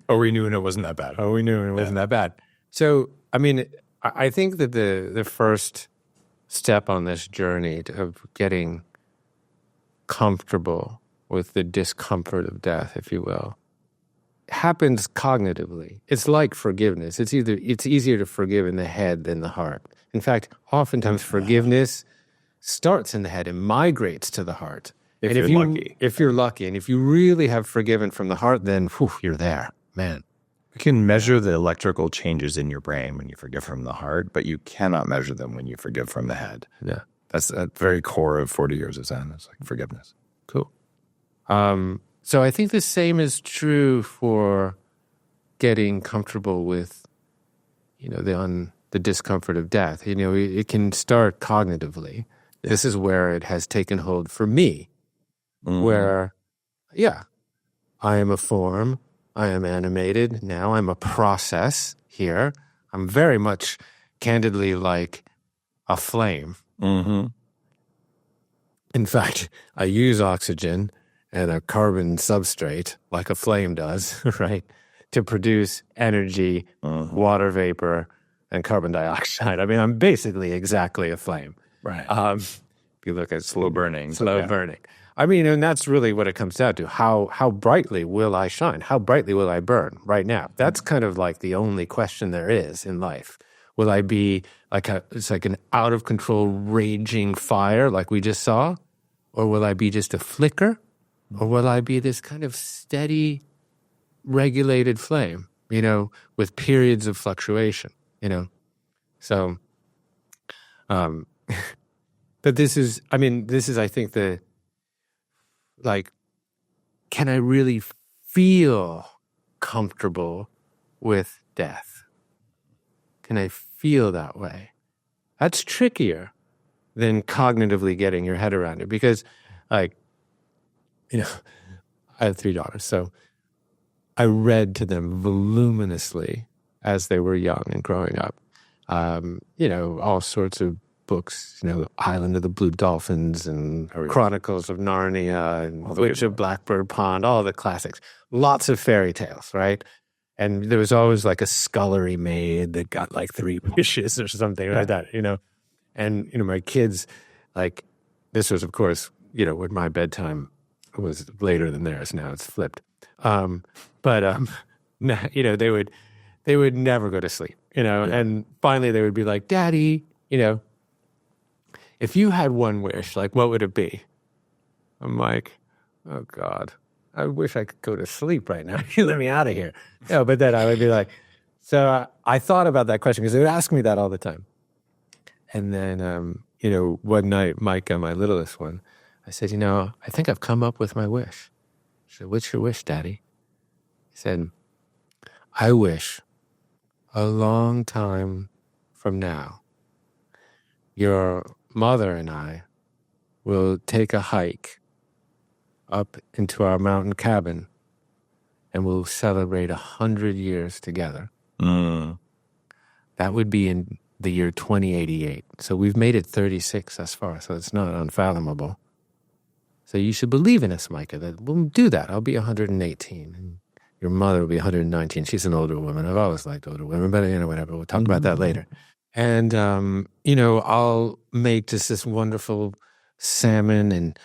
or we knew and it wasn't that bad. Oh, we knew and it wasn't that bad. So, I think that the first step on this journey of getting comfortable with the discomfort of death, if you will, happens cognitively. It's like forgiveness. It's easier to forgive in the head than the heart. In fact, oftentimes forgiveness starts in the head and migrates to the heart. If you're lucky. If you're lucky. And if you really have forgiven from the heart, then you're there, man. You can measure the electrical changes in your brain when you forgive from the heart, but you cannot measure them when you forgive from the head. Yeah. That's at the very core of 40 years of Zen. It's forgiveness. Cool. So I think the same is true for getting comfortable with, the discomfort of death. It can start cognitively. Yeah. This is where it has taken hold for me, where, I am a form, I am animated. Now I'm a process here. I'm very much candidly like a flame. In fact, I use oxygen and a carbon substrate like a flame does, right, to produce energy, water vapor, and carbon dioxide. I'm basically exactly a flame. Right. If you look at slow burning. Burning. And that's really what it comes down to. How brightly will I shine? How brightly will I burn right now? That's kind of like the only question there is in life. Will I be it's like an out of control raging fire like we just saw? Or will I be just a flicker? Or will I be this kind of steady, regulated flame, with periods of fluctuation, So, but this is, I think, can I really feel comfortable with death? Can I feel that way? That's trickier than cognitively getting your head around it because, I have 3 daughters. So I read to them voluminously as they were young and growing up. All sorts of books, Island of the Blue Dolphins and Chronicles of Narnia and Witch of Blackbird Pond, all the classics. Lots of fairy tales, right? And there was always like a scullery maid that got like 3 wishes or something like that, And, my kids, like, this was, of course, when my bedtime was later than theirs. Now it's flipped. They would never go to sleep, and finally they would be like, Daddy, if you had one wish, like, what would it be? I'm like, oh God, I wish I could go to sleep right now. You let me out of here. But then I would be like, so I thought about that question because they would ask me that all the time. And then, one night, Micah, my littlest one, I said, I think I've come up with my wish. She said, what's your wish, Daddy? He said, I wish a long time from now, your mother and I will take a hike up into our mountain cabin and we'll celebrate 100 years together. That would be in the year 2088. So we've made it 36 thus far, so it's not unfathomable. So you should believe in us, Micah, that we'll do that. I'll be 118, and your mother will be 119. She's an older woman. I've always liked older women, but whatever. We'll talk about that later. And, I'll make just this wonderful salmon and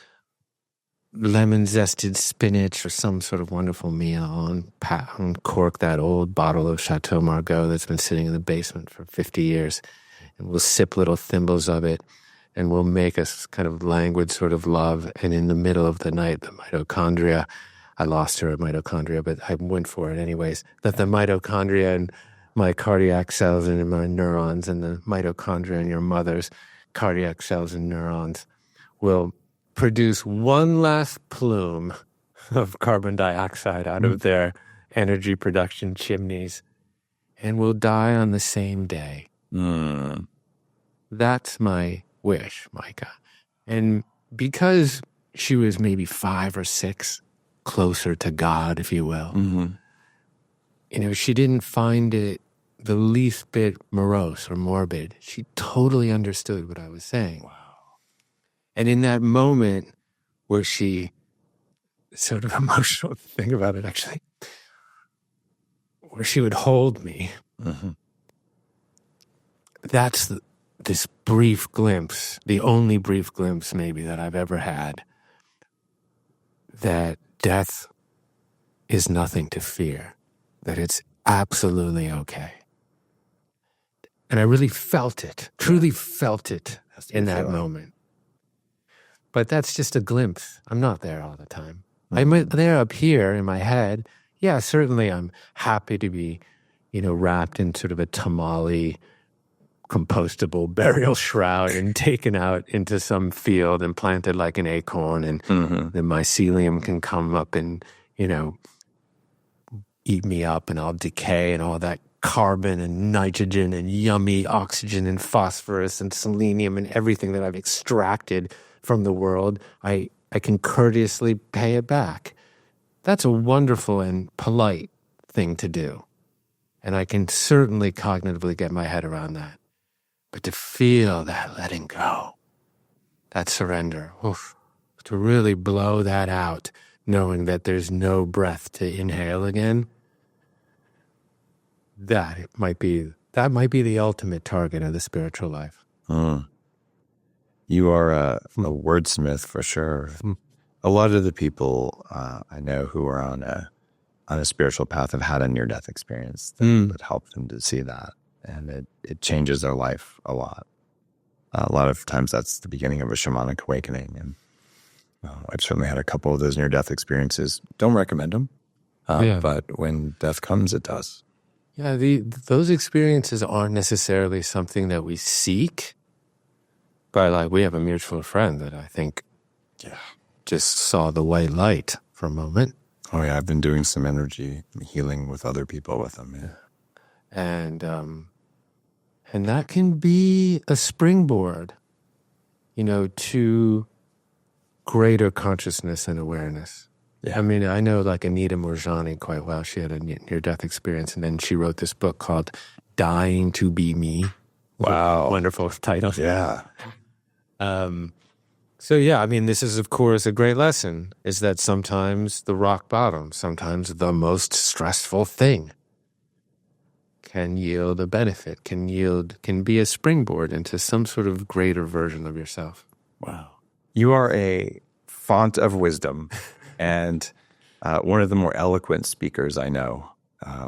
lemon-zested spinach or some sort of wonderful meal and cork that old bottle of Chateau Margaux that's been sitting in the basement for 50 years. And we'll sip little thimbles of it, and we'll make a kind of languid sort of love. And in the middle of the night, the mitochondria, I lost her at mitochondria, but I went for it anyways, that the mitochondria and my cardiac cells and my neurons and the mitochondria in your mother's cardiac cells and neurons will produce one last plume of carbon dioxide out of their energy production chimneys, and we'll die on the same day. That's my wish, Micah. And because she was maybe 5 or 6, closer to God, if you will, she didn't find it the least bit morose or morbid. She totally understood what I was saying. Wow. And in that moment where she, sort of emotional thing about it actually, where she would hold me, that's this brief glimpse, the only brief glimpse maybe that I've ever had, that death is nothing to fear, that it's absolutely okay. And I really felt it, truly felt it in that moment. But that's just a glimpse. I'm not there all the time. I'm there up here in my head. Yeah, certainly I'm happy to be, wrapped in sort of a tamale compostable burial shroud and taken out into some field and planted like an acorn, and the mycelium can come up and, eat me up, and I'll decay, and all that carbon and nitrogen and yummy oxygen and phosphorus and selenium and everything that I've extracted from the world, I can courteously pay it back. That's a wonderful and polite thing to do. And I can certainly cognitively get my head around that. But to feel that letting go, that surrender, to really blow that out, knowing that there's no breath to inhale again, that might be the ultimate target of the spiritual life. You are a wordsmith for sure. A lot of the people I know who are on a spiritual path have had a near-death experience that helped them to see that, and it changes their life a lot. A lot of times that's the beginning of a shamanic awakening, and I've certainly had a couple of those near-death experiences. Don't recommend them, but when death comes, it does. Yeah, those experiences aren't necessarily something that we seek, but we have a mutual friend that I think just saw the white light for a moment. Oh yeah, I've been doing some energy healing with other people with them. Yeah. And that can be a springboard, to greater consciousness and awareness. Yeah. I mean, I know like Anita Moorjani quite well. She had a near-death experience, and then she wrote this book called Dying to Be Me. Wow. Wonderful title. Yeah. So yeah, I mean, this is of course a great lesson, is that sometimes the rock bottom, sometimes the most stressful thing can yield a benefit, can be a springboard into some sort of greater version of yourself. Wow. You are a font of wisdom and one of the more eloquent speakers I know,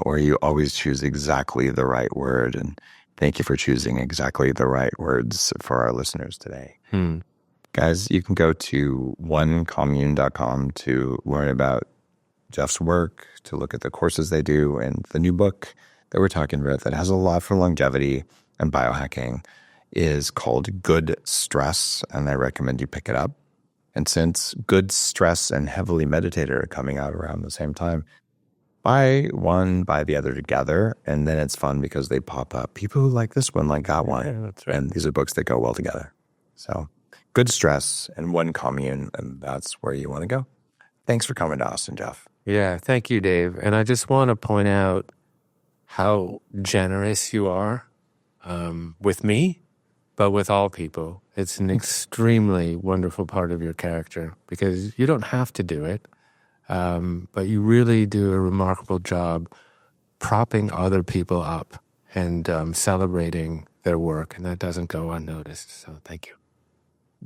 where you always choose exactly the right word. And thank you for choosing exactly the right words for our listeners today. Guys, you can go to onecommune.com to learn about Jeff's work, to look at the courses they do, and the new book that we're talking about that has a lot for longevity and biohacking is called Good Stress, and I recommend you pick it up. And since Good Stress and Heavily Meditated are coming out around the same time, buy one, buy the other together, and then it's fun because they pop up. People who like this one got one. Yeah, that's right. And these are books that go well together. So Good Stress and One Commune, and that's where you want to go. Thanks for coming to Austin, Jeff. Yeah, thank you, Dave. And I just want to point out how generous you are with me, but with all people. It's an extremely wonderful part of your character because you don't have to do it, but you really do a remarkable job propping other people up and celebrating their work, and that doesn't go unnoticed. So thank you.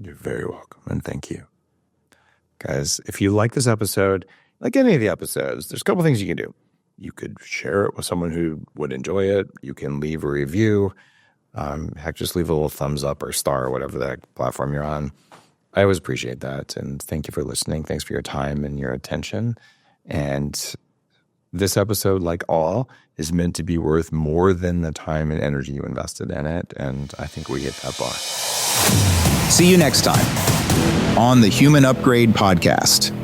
You're very welcome, and thank you. Guys, if you like this episode, like any of the episodes, there's a couple things you can do. You could share it with someone who would enjoy it. You can leave a review. Heck, just leave a little thumbs up or star or whatever that platform you're on. I always appreciate that, and thank you for listening. Thanks for your time and your attention. And this episode, like all, is meant to be worth more than the time and energy you invested in it, and I think we hit that bar. See you next time on the Human Upgrade Podcast.